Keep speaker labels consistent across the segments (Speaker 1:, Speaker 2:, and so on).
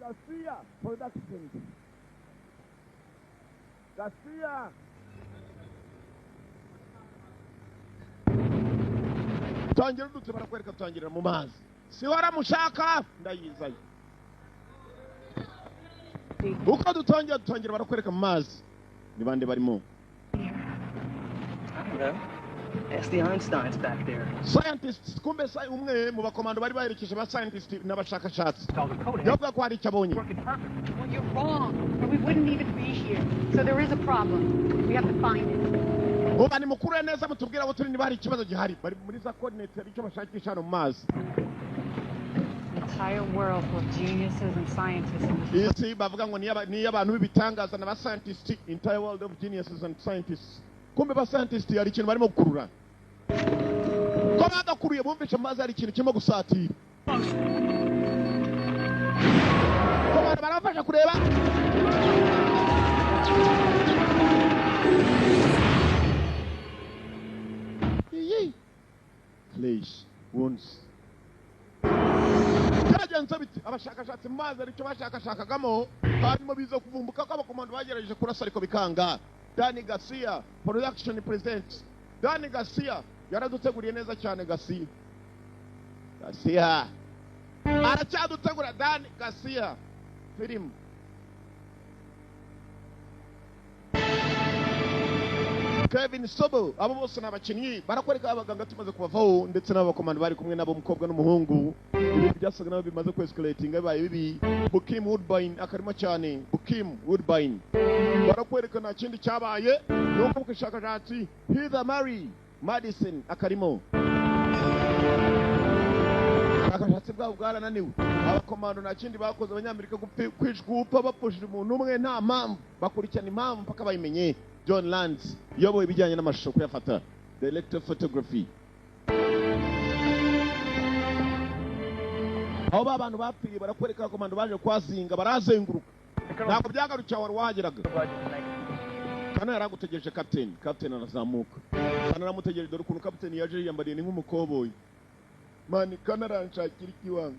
Speaker 1: Garcia Productions. Garcia. Tangira dutse barakwereka tangira mu mazi. Si waramushaka ndayizayo. Uko dutangira barakwereka mu mazi. Ni bande barimo?
Speaker 2: Ask the Einsteins back there.
Speaker 1: Scientists, kumbe sai umwe mu bakomando bari baherekeje ba scientists n'abashakashatsi. Yavuga ko hari cyabonye.
Speaker 3: Well, you're wrong. Or we wouldn't even be here. So there is a problem. We have to find it.
Speaker 1: Uba ni mukuru neza mutubwira abo turi niba hari ikibazo gihari. Bari muri za coordinate ari cyo bashakisha hano mu mazi.
Speaker 3: The entire world full of geniuses and scientists.
Speaker 1: Isi bavuga ngo ni abantu b'ibitangaza na ba scientists, entire world of geniuses and scientists. Kumbe ba scientist yari ikintu barimo gukurura. Ko badakuruye bumvisha mazi ari ikintu kirimo gusatira. Ko barafasha kureba. Clash wounds. Cyagenze biti abashakashatsi mazi ari cyo bashakashakagamo harimo bizo kuvumbuka ko abakomando bagerageje kurasa ariko bikanga. Danny Garcia Production presents. Danny Garcia yaraduteguriye neza cyane Garcia. Garcia aracyadutegura Danny Garcia film. Kevin Sobo abo bose n'abakinnyi barakwereka abaganga tumaze kubavaho ndetse n'abakomando bari kumwe nabo umukobwa n'umuhungu. Ibi byasaga nabo bimaze kwescalating abaye bibi. Bukim Woodbine akarimo cyane. Bukim Woodbine barakwereka nta kindi cyabaye nuko ukishakashatsi Heather Mary Madison akarimo. Akashatsi bwabo bwarananiwe. Abakomando nta kindi bakoze abanyamerika kwishgupa bapushije umuntu umwe nta mpamvu bakurikirana impamvu mpaka bayimenye. John Lands yoboye ibijyanye n'amashusho kuyafata. Director photography. Abo abantu bapfiriye barakwereka abakomando baje kwazinga barazenguruka. Ntabwo byagarukiye wari wahageraga. Kana yaragutegereje captain arazamuka. Kana aramutegereje dore ukuntu captain yaje yiyambariye ni nk'umukoboyi. Mani kana aranshakira ikiwanga.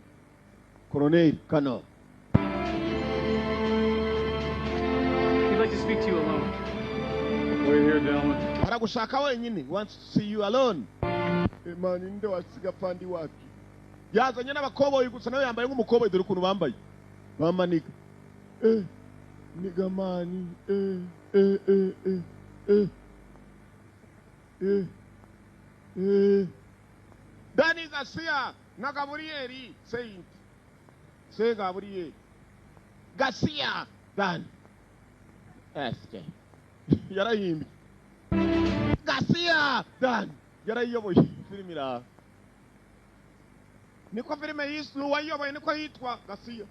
Speaker 1: Colonel Kana.
Speaker 2: He'd like to speak to you alone.
Speaker 4: We're here, gentlemen.
Speaker 1: Aragushaka wenyine. Wants to see you alone. Mani nde wasiga fandi wapi. Yazanye n'abakoboyi gusa nawe yambaye nk'umukoboyi dore ukuntu bambaye. Bamanika. Nigga mani. Danny Garcia na Gabrieli Saint. Say Gabriel. Garcia Dan. SK. Yarahimbi. Garcia Dan. Yarayiyoboye filmira. Niko filime yisu wayiyoboye niko yitwa Garcia.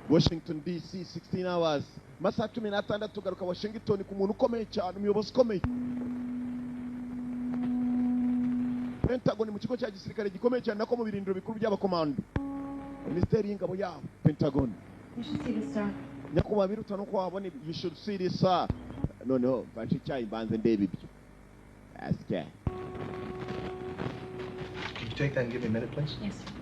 Speaker 1: Washington DC 16 hours. Masaha 16 tugaruka Washington ku muntu ukomeye cyane umuyobozi ukomeye. Pentagon mu kigo cya gisirikare gikomeye cyane nako mu birindiro bikuru by'abakomando. Ministeri y'ingabo yabo Pentagon.
Speaker 3: You should see this, sir.
Speaker 1: Nyakubahwa biruta no kwabona you should see this sir. No, banshi cyayi banze ndebe ibyo. SK.
Speaker 5: Can you take that and give me a minute, please?
Speaker 3: Yes, sir.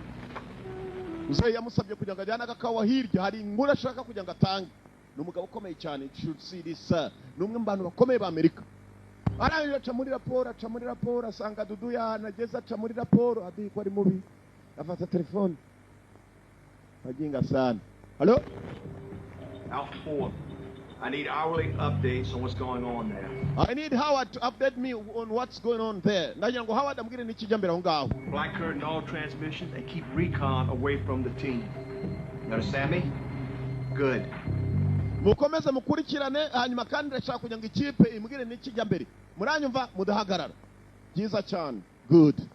Speaker 1: Uzaye yamusabye kugira ngo ajyana agakawa hirya hari inkuru ashaka kugira ngo atange. Ni umugabo ukomeye cyane you should see this sir. Ni umwe mu bantu bakomeye ba Amerika. Arangije aca muri raporo asanga Dudu yanageze aca muri raporo adiko ari mubi. Afata telefone. Aginga sana. Hello?
Speaker 6: Alpha 4. I need hourly updates on what's going on there.
Speaker 1: I need Howard to update me on what's going on there. Ndagira ngo Howard amubwire n'ikijya mbere aho ngaho.
Speaker 6: Black curtain all transmissions and keep recon away from the team. You understand me? Good.
Speaker 1: Mukomeze mukurikirane hanyuma kandi ndashaka kugira ngo ikipe imubwire n'ikijya mbere. Muranyumva mudahagarara. Byiza cyane. Good.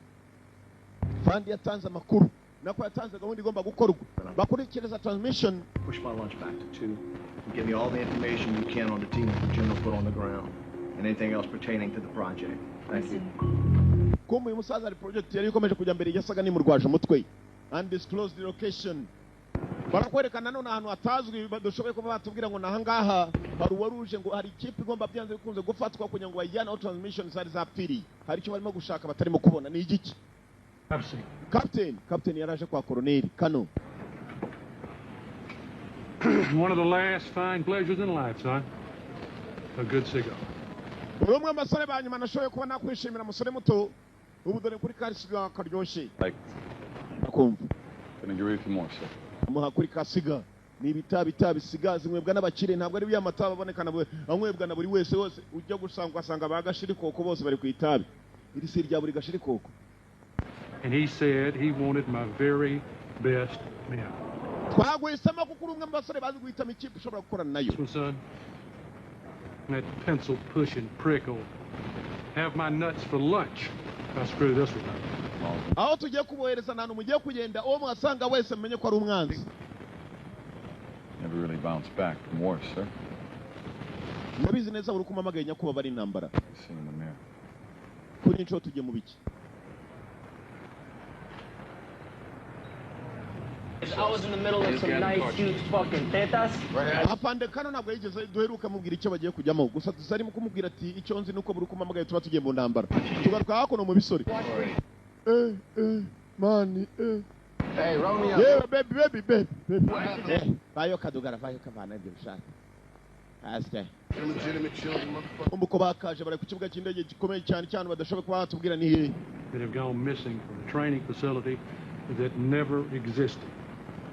Speaker 1: Fandi yatanze amakuru. Nako yatanze gahunda igomba gukorwa. Bakurikireza transmission.
Speaker 6: Push my lunch back to 2 and give me all the information you can on the team that the general put on the ground and anything else pertaining to the project. Thank you.
Speaker 1: Kumbe uyu musaza ari project yari ikomeje kujya mbere yasaga nimurwaje umutwe. Undisclosed location. Barakwerekana none ahantu hatazwi badushoboye kuba batubwira ngo nahangaha hari waruje ngo hari ikipe igomba byanze bikunze gufatwa kugira ngo bayijyane out transmission zari zapfiri. Hari icyo barimo gushaka batarimo kubona ni igiki? Captain yaraje kwa Colonel Kano.
Speaker 4: One of the last fine pleasures in life, son. A good cigar.
Speaker 1: umwe amasore banyuma nashoboye kuba nakwishimira umusore muto ubu dore kuri kasiga karyoshye
Speaker 7: Like,
Speaker 1: akumva
Speaker 7: can I give you a few more, sir?
Speaker 1: amuha kuri kasiga ni ibitabi siga zinywebwa n'abakire ntabwo ari biya mata baboneka na anywebwa na buri wese wose ujya gusanga bagashiri koko bose bari ku itabi iri si rya buri gashiri koko.
Speaker 4: And he said he wanted my very best men.
Speaker 1: Twaguhisemo kuko uri umwe mu basore bazi guhitamo ikipe ushobora gukorana nayo.
Speaker 4: So, son, that pencil pushing prick will have my nuts for lunch if I screw this one up.
Speaker 1: Aho tugiye kubohereza nanu mugiye kugenda uwo mwasanga wese menye ko ari umwanzi.
Speaker 7: Never really bounced back from worse, sir.
Speaker 1: Nabizi neza uri kumamagaye nyakuba bari intambara.
Speaker 7: Seen in the mirror.
Speaker 1: Kuri inshuro tugiye mu biki.
Speaker 2: I was in the middle of some nice, huge fucking tetas.
Speaker 1: Afande kano ntabwo yigeze duheruka mubwira icyo bagiye kujyamo gusa tuzarimo kumubwira ati icyo nzi nuko buri kumamagaye tuba tugiye mu ntambara tugaruka hakuno mu bisore. Mani
Speaker 5: Hey, roll me up.
Speaker 1: yeah baby bayo kadugara bayo kavana ibyo bishaka asite
Speaker 5: Illegitimate children, motherfucker.
Speaker 1: umbuko bakaje bari ku kibuga cy'indege gikomeye cyane cyane badashobora kuba batubwira ni hehe
Speaker 4: That have gone missing from the training facility that never existed.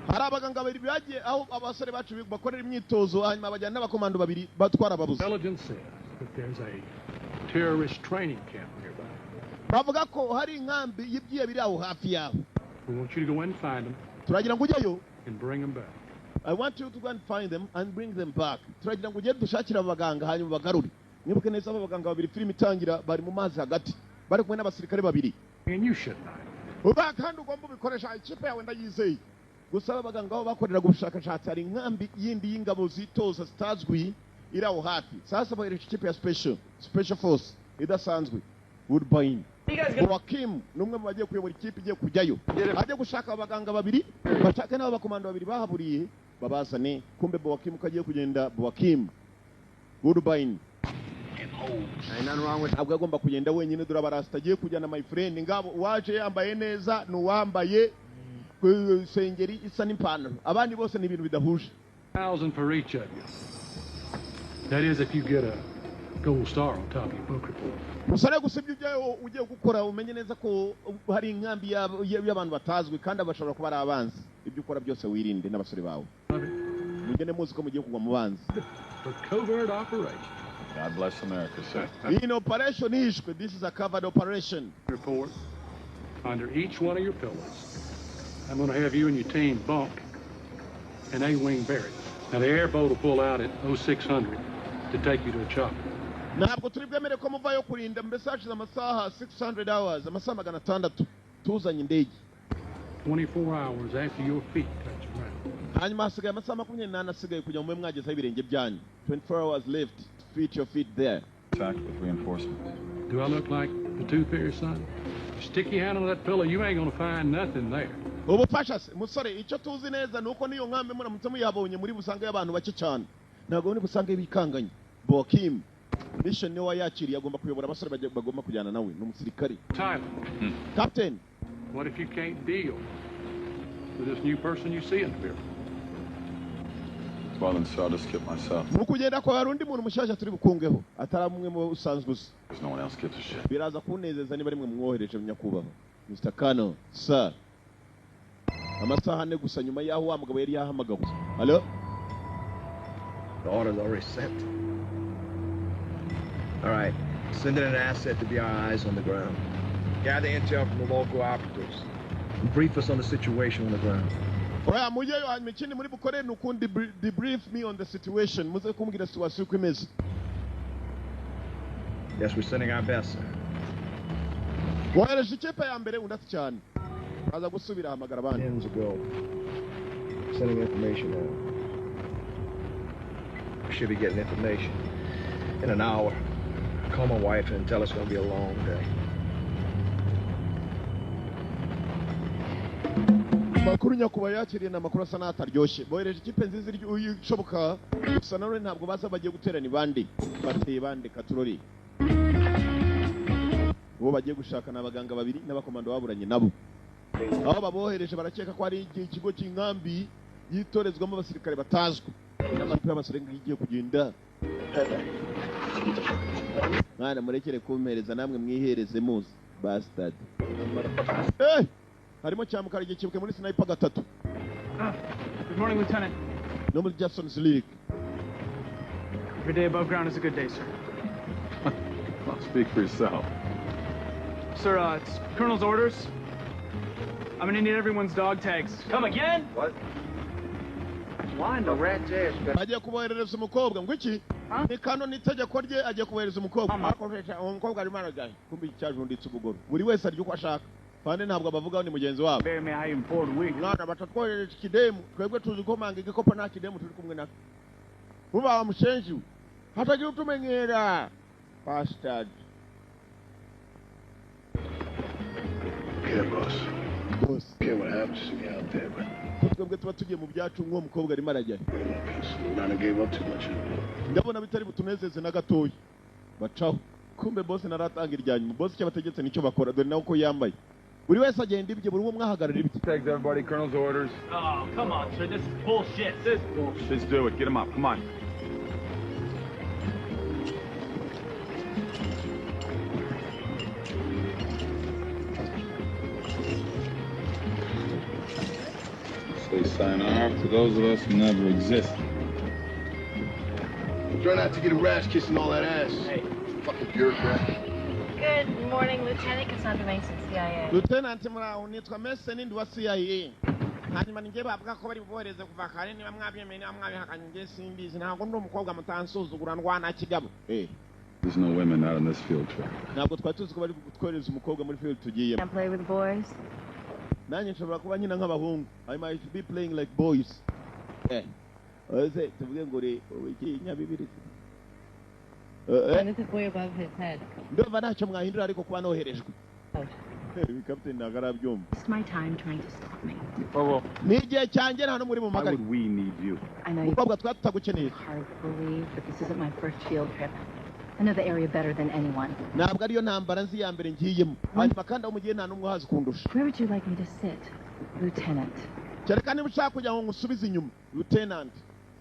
Speaker 1: hari abaganga babiri bagiye aho abasore bacu bakorera imyitozo hanyuma bajyana n'abakomando babiri batwara ababuze.
Speaker 4: Intelligence says that there's a terrorist training camp nearby.
Speaker 1: bavuga ko hari inkambi y'ibyiye biri aho hafi yaho.
Speaker 4: We want you to go in and find them
Speaker 1: turagira ngo ujyeyo.
Speaker 4: and bring them back.
Speaker 1: I want you to go and find them and bring them back. turagira ngo ugende dushakire abaganga hanyuma bagarure. mwibuke neza abo baganga babiri filime itangira bari mu mazi hagati bari kumwe n'abasirikare babiri.
Speaker 4: And you should know.
Speaker 1: uba kandi ugomba ubikoresha ikipe yawe ndayizeye. gusa abaganga aho bakoreraga ubushakashatsi hari inkambi yindi y'ingabo zitoza zitazwi iri aho hafi. sasa bohereje ikipe ya special force idasanzwe Woodbine. Joaquim n'umwe mu bagiye kuyobora ikipe igiye kujyayo ajya gushaka abaganga babiri bashake n'abakomando babiri bahaburiye babazane kumbe Joaquim ko agiye kugenda Joaquim Woodbine ntabwo agomba kugenda wenyine dore abarasta agiye kujyana my friend ngabo waje yambaye neza n'uwambaye sengeri isa n'ipantaro abandi bose ni ibintu bidahuje.
Speaker 4: 1,000 for each of you. That is if you get a gold star on top of your book report.
Speaker 1: musore gusa ibyo ugiye gukora umenye neza ko hari inkambi y'abantu batazwi kandi bashobora kuba ari abanzi. ibyo ukora byose wirinde n'abasore bawe mugende muzi ko mugiye kugwa mu banzi.
Speaker 4: For covert operation.
Speaker 7: God bless America, sir.
Speaker 1: in operation ishwe this is a covered operation.
Speaker 4: Report. Under each one of your pillows, I'm going to have you and your team bunk an A-wing buried. Now the airboat will pull out at 0600 to take you to a chopper.
Speaker 1: ntabwo turi bwemere ko muvayo kurinda mbese hashize amasaha 600 hours amasaha 600 tuzanye indege
Speaker 4: 24 hours after your feet touch ground.
Speaker 1: hanyuma hasigaye amasaha 28 asigaye kugira ngo mube mwagezeho ibirenge byanyu. 24 hours left to fit your feet there.
Speaker 7: Attack with reinforcements.
Speaker 4: Do I look like the tooth fairy, son? You stick your hand on that pillow, you ain't going to find nothing there.
Speaker 1: ubufasha se musore icyo tuzi neza nuko niyo nkambi muramutse muyabonye muri busange y'abantu bake cyane ntabwo muri busange bikanganye. Joaquim mission niwe wayakiriye agomba kuyobora abasore bagomba kujyana nawe n'umusirikare.
Speaker 4: Tyler,
Speaker 1: Captain
Speaker 4: what if you can't deal with this new person you see in the mirror?
Speaker 7: Well, then, sir, I'll just skip myself.
Speaker 1: mu kugenda kwa hari undi muntu mushyashya turi bukungeho atari umwe mu usanzwe uzi.
Speaker 7: Because no one else gives a shit.
Speaker 1: biraza kunezeza niba rimwe mwohereje nyakubahwa Mr. Kano sir. amasaha ane gusa nyuma y'aho wa mugabo yari yahamagawe. Hello?
Speaker 6: The order's already sent. All right, send in an asset to be our eyes on the ground. Gather intel from the local operatives. And brief us on the situation on the ground.
Speaker 1: oya mujeyo hanyuma ikindi muri bukore ni ukundi debrief me on the situation muze kumbwira situation uko imeze.
Speaker 6: Yes, we're sending our best, sir.
Speaker 1: wohereje ikipe ya mbere undati cyane aza gusubira ahamagara abandi.
Speaker 6: Pins ago. Sending information out. We should be getting information in an hour. Call my wife and tell us it's going to be a long day.
Speaker 1: makuru nyakuba yakiriye na makuru asa n'ataryoshye. bohereje ikipe nziza ishoboka gusa none ntabwo baza bagiye guterana bande bateye bande katurori uwo bagiye gushaka n'abaganga babiri n'abakomando baburanye nabo. aho babohereje barakeka ko ari ikigo cy'inkambi yitorezwamo abasirikare batazwi n'amatwi y'abasore ngiye kugenda mwana murekere kumpereza namwe mwihereze muzi bastard harimo cyamukara igihe kibuke muri sniper gatatu.
Speaker 8: Good morning, Lieutenant.
Speaker 1: No muri Jackson's League.
Speaker 8: Every day above ground is a good day, sir.
Speaker 7: Well, speak for yourself.
Speaker 8: Sir, it's Colonel's orders. I'm gonna need everyone's dog tags.
Speaker 2: Come again?
Speaker 5: What? Why in the rat's ass?
Speaker 1: Agiye kuboherereza umukobwa ngo iki? Ni kano nitegeko rye agiye kubohereza umukobwa. Umukobwa ari maragaye. Kumbi cyajunditse ubugoro. Buri wese aryo kwashaka. Kandi ntabwo abavugaho ni mugenzi wabo.
Speaker 8: Bear me high in Ford week.
Speaker 1: Mwana batatwohereje ikidemu. Twebwe tuzi ko manga igikopa nta kidemu turi kumwe nako. Uba mushenji. Hatagira utumenyera. Bastard.
Speaker 5: Yeah, boss.
Speaker 1: Boss.
Speaker 5: Care what happens to me out there, but
Speaker 1: twebwe tuba tugiye mu byacu nk'uwo mukobwa arimo arajyayo.
Speaker 5: Nana gave up too much.
Speaker 1: Ndabona bitari butunezeze na gatoya. Bacaho. Kumbe boss naratanga iryanyuma. Boss cyabategetse nicyo bakora dore nawe ko yambaye. Buri wese agenda ibye buri umwe mwahagarara ibye.
Speaker 7: Thanks everybody, Colonel's orders.
Speaker 2: Oh, come on, sir. This is bullshit. This is bullshit.
Speaker 7: Let's do it. Get him up. Come on. Say sayonara to those of us who never exist.
Speaker 5: Try not to get a rash kissing all that ass.
Speaker 2: Hey.
Speaker 5: Fucking bureaucrat.
Speaker 9: Good morning, Lieutenant Cassandra Mason, CIA.
Speaker 1: Lieutenant muraho nitwa Mason ndi wa CIA. Hanyuma ninge bavuga ko bari bubohereze kuva kare niba mwabyemeye niba mwabihakanye nge simbizi ntabwo ndi umukobwa mutansuzugura ndwana kigabo.
Speaker 7: There's no women out on this field trip.
Speaker 1: Ntabwo twari tuzi ko bari gutwereza umukobwa muri field tugiyemo.
Speaker 9: Can I play with the boys?
Speaker 1: Nanjye nshobora kuba nyina nk'abahungu. I might be playing like boys. Oze tuvuge ngo re iki nyabibiri.
Speaker 9: And it's a boy above his head.
Speaker 1: Ndumva ntacyo mwahindura ariko kuba noherejwe. Captain Nagarabyumva.
Speaker 3: It's my time trying to stop me.
Speaker 7: Well,
Speaker 1: Ni igihe cyanjye nta n'umuri mu
Speaker 7: why
Speaker 1: magari.
Speaker 7: would we need you?
Speaker 3: I know you
Speaker 1: Umukobwa twatagukeneye.
Speaker 3: hard to believe, but this isn't my first field trip. I know the area better than anyone.
Speaker 1: Ntabwo ariyo ntambara nzi ya mbere ngiyemo. Hanyuma kandi aho mugiye nta n'umwe uhazi kundusha.
Speaker 3: Where would you like me to sit, Lieutenant?
Speaker 1: Kereka niba ushaka kugira ngo ngusubize inyuma. Lieutenant.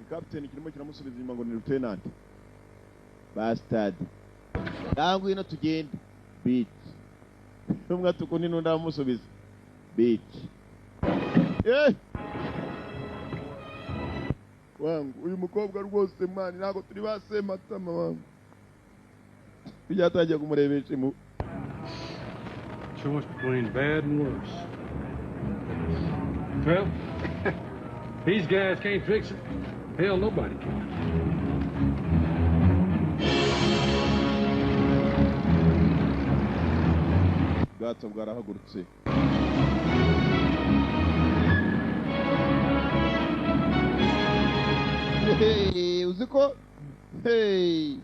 Speaker 1: Captain kirimo kiramusubiza inyuma ngo ni Lieutenant. Bastard. Ntabwo ino tugende. Bitch. Umwe atukundi n'undi amusubiza. Bitch. Wangu, uyu mukobwa rwose mani ntabwo turi basematama wangu. Byatangiye kumurebesha imu.
Speaker 4: Choice between bad and worse. Well, these guys can't fix it. Hell, nobody can.
Speaker 1: Ubwato bwarahagurutse. Hey, uzi ko? Hey.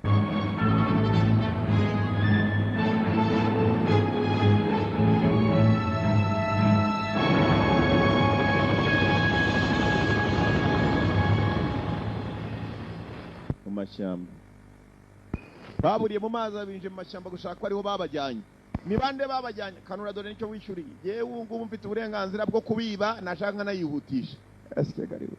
Speaker 1: Mu mashyamba. Baburiye mu mazi abinje mu mashyamba gushaka ko ariho babajyanye. Ni bande babajyanye? Kanura dore nicyo wishyuriye. Yewe ubu ngubu mfite uburenganzira bwo kubiba nashaka nkanayihutisha. Asike karibu.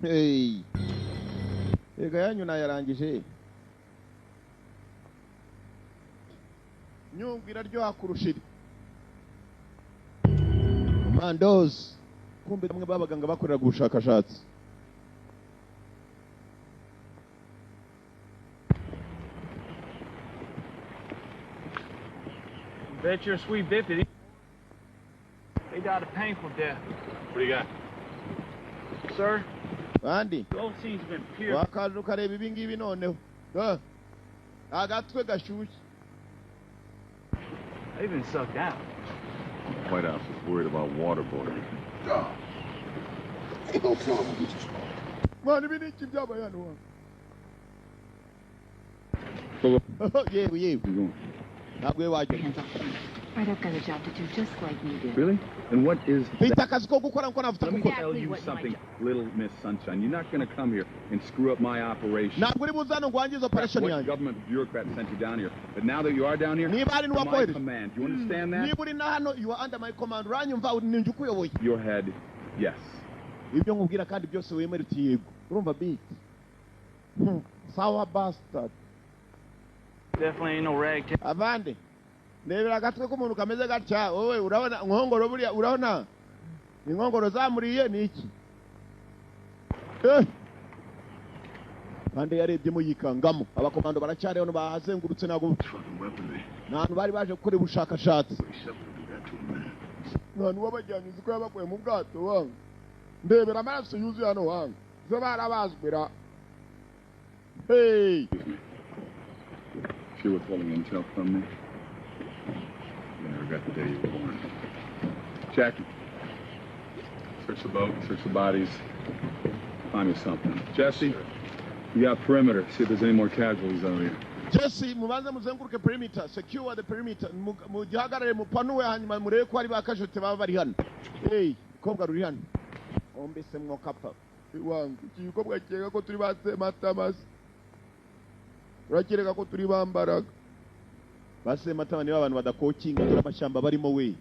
Speaker 1: Hey. Ega yanyu nayarangije. Nyungwe iraryoha kurusha iri. Mandoz. Kumbe bamwe babaganga bakorera ubushakashatsi.
Speaker 8: Bet you're a sweet bippy. They died a painful death.
Speaker 7: What do you got?
Speaker 8: Sir,
Speaker 1: Bandi.
Speaker 8: the old scene's been pure.
Speaker 1: Wakaje ukareba ibi ngibi noneho. Agatwe gashyushye.
Speaker 8: They've been sucked out.
Speaker 7: White House is worried about waterboarding.
Speaker 5: Ain't no problem.
Speaker 1: Mwana ibi ni iki byabaye hano wa? Yewe.
Speaker 7: You going?
Speaker 1: Ntabwo we wajya.
Speaker 3: Right, I've got a job to do, just like you do.
Speaker 7: Really? And what is
Speaker 1: Mfite akazi ko gukora nko navuta
Speaker 7: Let me
Speaker 1: gukora.
Speaker 7: tell you something, little Miss Sunshine. You're not going to come here and screw up my operation.
Speaker 1: Ntabwo uri buzano ngo wangize operation
Speaker 7: What
Speaker 1: yanjye.
Speaker 7: government bureaucrat sent you down here? But now that you are down here,
Speaker 1: Niba ari
Speaker 7: under my
Speaker 1: n'uwakohereje.
Speaker 7: command. Do you understand that?
Speaker 1: Niba uri na hano, you are under my command. Uranyumva ninjye ukuyoboye.
Speaker 7: Your head, yes.
Speaker 1: Ibyo nkubwira kandi byose wemera uti yego. Urumva beat. Sour bastard.
Speaker 8: Definitely ain't no rag.
Speaker 1: Avande. Nebera gatwe k'umuntu kameze gatya. Wowe urabona nkongoro buriya urabona? Inkongoro zamuriye ni iki? Kandi yarebyemo yikangamo. Abakomando baracyari hano bahazengurutse nago. Nanu bari baje gukora ubushakashatsi. Nanu wabajyanye uko yabakuye mu bwato wangu. Ndebera amaraso yuzuye hano wangu. Zo barabazbira. Hey!
Speaker 7: If you're withholding intel from me, you're gonna regret the day you were born. Jackie, search the boat, search the bodies, find me something. Jesse, you got perimeter. See if there's any more casualties out here.
Speaker 1: Jesse, mubanze muzenguruke perimeter, secure the perimeter. Mugihagarare mupanuwe hanyuma murebe ko ari bakashote baba bari hano. Hey, kobwa ruri hano. Ombese mwokapa. Wangu, kikobwa cyega ko turi batse matamasi. Urakireka ko turi bambaraga. Base matama ni abantu badakokinga turi amashyamba barimo we.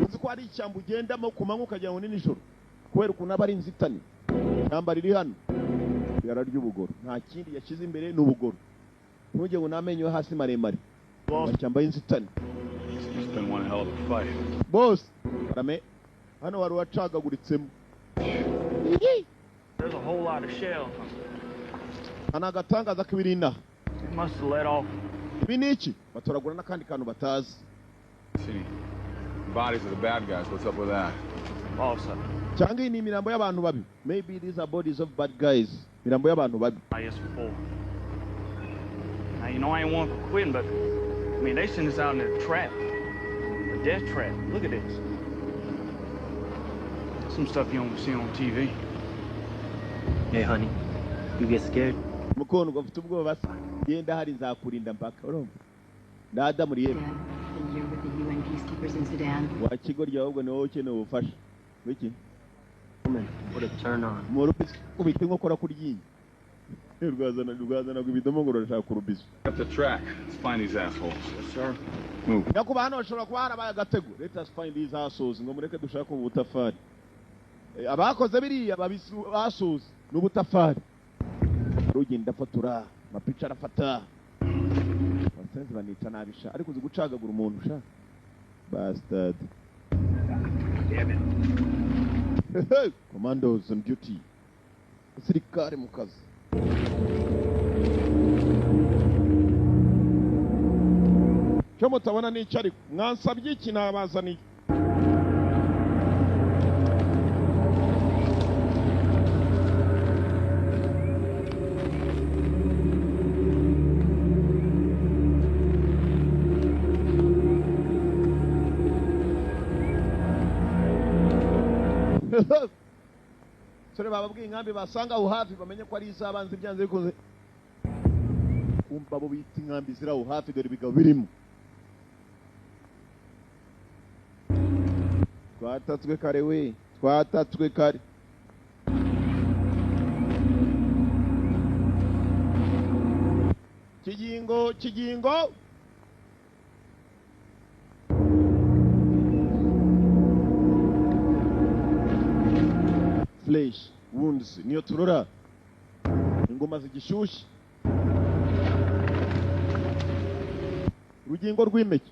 Speaker 1: Uzi ko ari ishyamba ugendamo kumanywa ukajya ngo ni nijoro. Kubera ukuntu aba ari inzitane. Ishyamba riri hano. Yararya ubugoro. Nta kindi yashyize imbere ni ubugoro. Ntujye ngo namenyo hasi maremare. Amashyamba y'inzitane.
Speaker 7: It's been one hell of a fight.
Speaker 1: Boss, barame. Hano wari wacagaguritsemo.
Speaker 8: There's a whole lot of shells.
Speaker 1: Anagatangaza kwirinda.
Speaker 8: It must have let off.
Speaker 1: Biniki batoragura nakandi kantu batazi.
Speaker 7: See, bodies of the bad guys. What's up with that?
Speaker 8: Also,
Speaker 1: Cyangwa ni imirambo y'abantu babi. Maybe these are bodies of bad guys. Mirambo y'abantu babi.
Speaker 8: I guess before. Now, you know I ain't one for quitting, but I mean, they sent us out in a trap. A death trap. Look at this. Some stuff you don't see on TV.
Speaker 2: Hey, honey, you get scared?
Speaker 1: Mukono gafite ubwoba basa. Yenda hari nzakurinda mpaka. Urumva? Dada muri yebo.
Speaker 3: And you're with the UN peacekeepers in Sudan.
Speaker 1: Wa kigo ryahubwo ni wowe ukeneye ubufasha. Wiki?
Speaker 2: What a turn on.
Speaker 1: Morupisi ubite nkokora kuryinyi. Rwazana kubidomo ngo rashaka kurubisa.
Speaker 7: Up the track. Let's find these assholes. Yes, sir. Move.
Speaker 1: Yakuba hano bashobora kuba harabaye agatego. Let us find these assholes. Ngo mureke dushaka ubutafari. Abakoze biriya babisu assholes n'ubutafari. Rugenda fatura, mapicha arafata. Basenze banica nabisha. Ariko uzi gucagagura umuntu sha. Bastard.
Speaker 6: Damn it.
Speaker 1: Commandos on duty. Sirikare mu kazi. Cyo mutabona n'icyo ariko mwansabye iki nabazaniye. Sore bababwiye inkambi basanga aho hafi bamenye ko ari izabanze byanze bikoze. Kumva bo bita inkambi zira aho hafi dore bigabo birimo. Twatatswe kare we, twatatswe kare. Kigingo. Flesh, wounds, niyo turora. Ingoma zigishyushye. Rugingo rw'impeke.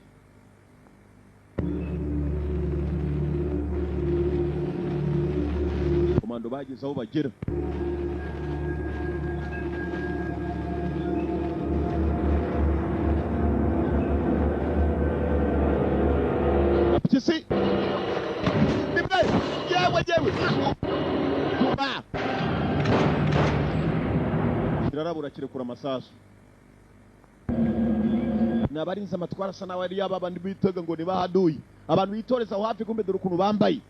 Speaker 1: Komando bageze aho bagera. Aptisi. Nibe, yewe. Tuba. Kirarabura kirekura amasasu. Nabarinze amatwara sana wari yababandi bitaga ngo nibahaduye. Abantu bitoreza aho hafi kumbe dore ukuntu bambaye.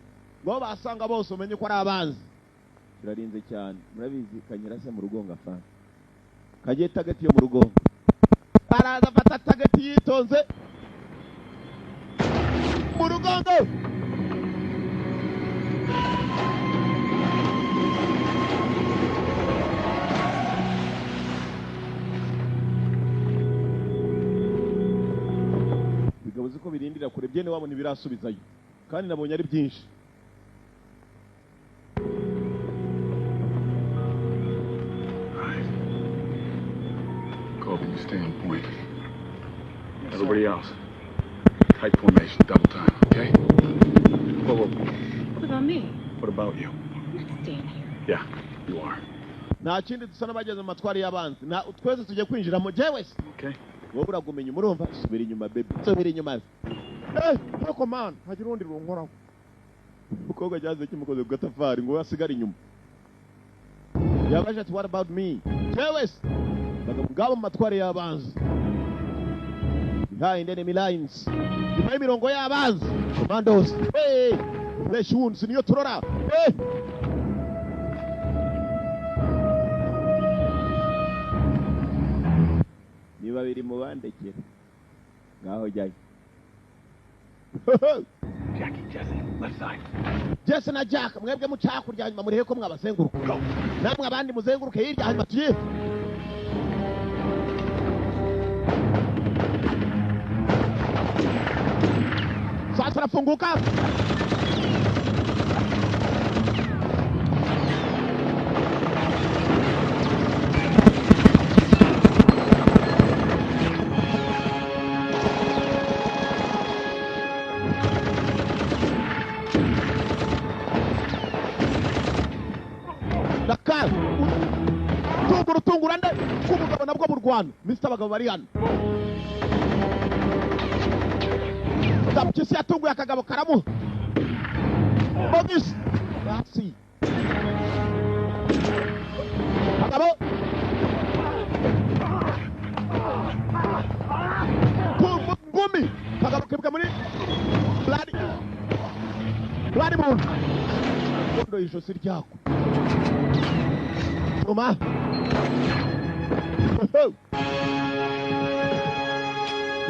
Speaker 1: Ngo basanga bose umenye ko ari abanzi. Kirarinze cyane. Murabizi kanyirase mu rugonga afana. Kagiye tagati yo mu rugonga. Baraza fata tagati yitonze. nibirindira kure byene wabo ntibirasubizayo kandi nabonye ari byinshi.
Speaker 7: Kobe, you stay on point. Yes, everybody else, tight formation, double time, okay? Whoa.
Speaker 9: What about me?
Speaker 7: What about you?
Speaker 9: I'm staying here.
Speaker 7: Yeah, you are.
Speaker 1: Nta kindi dusa n'abageze mu matwari y'abanzi. Twese tujye kwinjira mu jewe.
Speaker 7: Okay.
Speaker 1: Wowe uragumenya umurumva subira inyuma baby. Subira inyuma. Poko man, hagira undi runkoraho. Umukobwa cyaze kimukoze ku gatafari ngo asigare inyuma. Yabaje ati what about me? Jewe. Bagabo mu matwari y'abanzi. Behind enemy lines. Nyuma y'imirongo y'abanzi. Commandos. Hey! Flesh wounds niyo turora. Hey! Niba biri mu bandekera. Ngaho jyayo.
Speaker 7: Jackie, Jesse, left side.
Speaker 1: Jesse na Jack, mwebwe muca kurya nyuma murihe ko mwabazenguruka. Namwe abandi muzenguruke hirya hanyuma tuye. Sasa tunafunguka. Dakar. Tungurande kumugabo nabwo burwana. Mr. Bagabo bari hano. Tapchisi yatunguye akagabo karamu. Bogis. Merci. Bagabo. Ngumi. Bagabo kebuka muri. Bloody moon. Kondo ijosi ryako. Toma.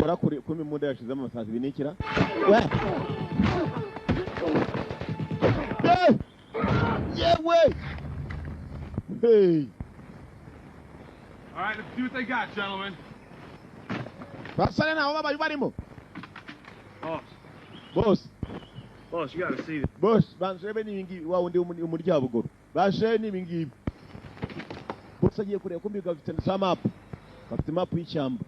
Speaker 1: Warakuri kumi muda yashizemo amasazi binikira. We. Yeah, way. Hey.
Speaker 7: All right, let's see what they got, gentlemen.
Speaker 1: Basale na baba barimo.
Speaker 8: Boss, you gotta see this.
Speaker 1: Boss, banjebe n'ibingibi wa undi umuryabugoro. Bashe n'ibingibi. Boss agiye kureba ko mbiga bafite na map. Bafite map y'ishyamba.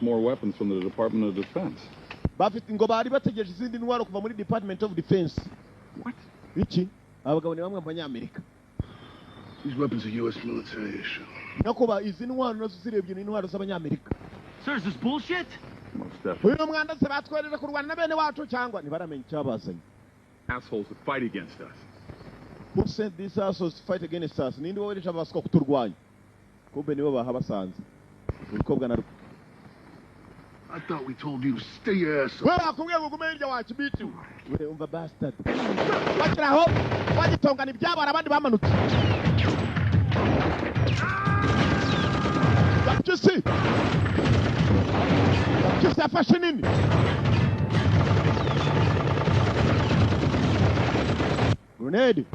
Speaker 7: More weapons from the Department of Defense.
Speaker 1: Bafite ngo bari bategereje izindi ntwaro kuva muri Department of Defense.
Speaker 7: What?
Speaker 1: Iki? Abagabo ni bamwe abanyamerika.
Speaker 5: These weapons are U.S. military issue.
Speaker 1: Nakuba izi ntwaro nazo zirebye ni ntwaro z'abanyamerika.
Speaker 8: Sir, is this bullshit?
Speaker 7: Most definitely.
Speaker 1: Uyu mwanda se batwerera kurwana na bene wacu cyangwa ntibaramenya icyabazanye.
Speaker 7: Assholes that fight against us.
Speaker 1: Who sent these assholes to fight against us? Nindi wowereje abaswa kuturwanya. Kumbe nibo bahabasanze. Umukobwa na
Speaker 5: I thought we told you to stay your ass up.
Speaker 1: wewe akubwiye ngo gumenja wacu bitu. Wewe umva bastard. Bakiraho bagitongana ibyabo abandi bamanutse. Yapchisi. Yapchisi afashe nini? Grenade.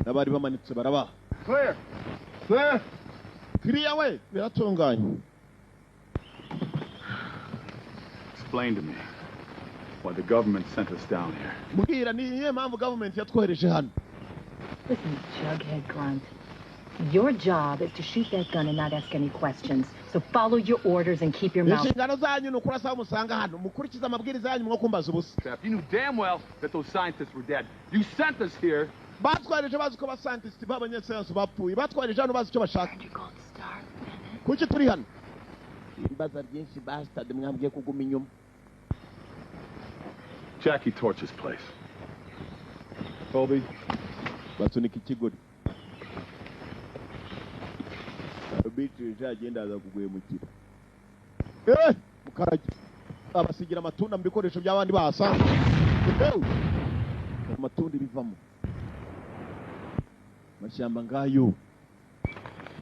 Speaker 1: Nabari bamanitse baraba.
Speaker 5: Clear. Clear.
Speaker 1: Clear way. Biratunganye.
Speaker 7: Explain to me why the government sent us down here.
Speaker 1: Mbwira ni iyihe mpamvu government yatwohereje hano?
Speaker 10: Listen, Jughead Grunt. Your job is to shoot that gun and not ask any questions. So follow your orders and keep your mouth.
Speaker 1: Inshingano zanyu ni ukurasa aho musanga hano. Mukurikiza amabwiriza yanyu mwo kumbaza ubusa.
Speaker 7: Chap, you knew damn well that those scientists were dead. You sent us here.
Speaker 1: Batwareje bazi ko bascientist b'abanyasayansi bapfuye. Batwareje hano bazi icyo bashaka. Kuki turi hano? Imbaza byinshi bastard mwambwiye kuguma inyuma.
Speaker 7: Jackie Torch's place. Colby.
Speaker 1: Basunika ikigori. Bitu jagenda aza kuguhemukira. Mukarage. Abasigira amatunda mu bikoresho by'abandi basa. Amatunda bivamo. Mashyamba ngayo.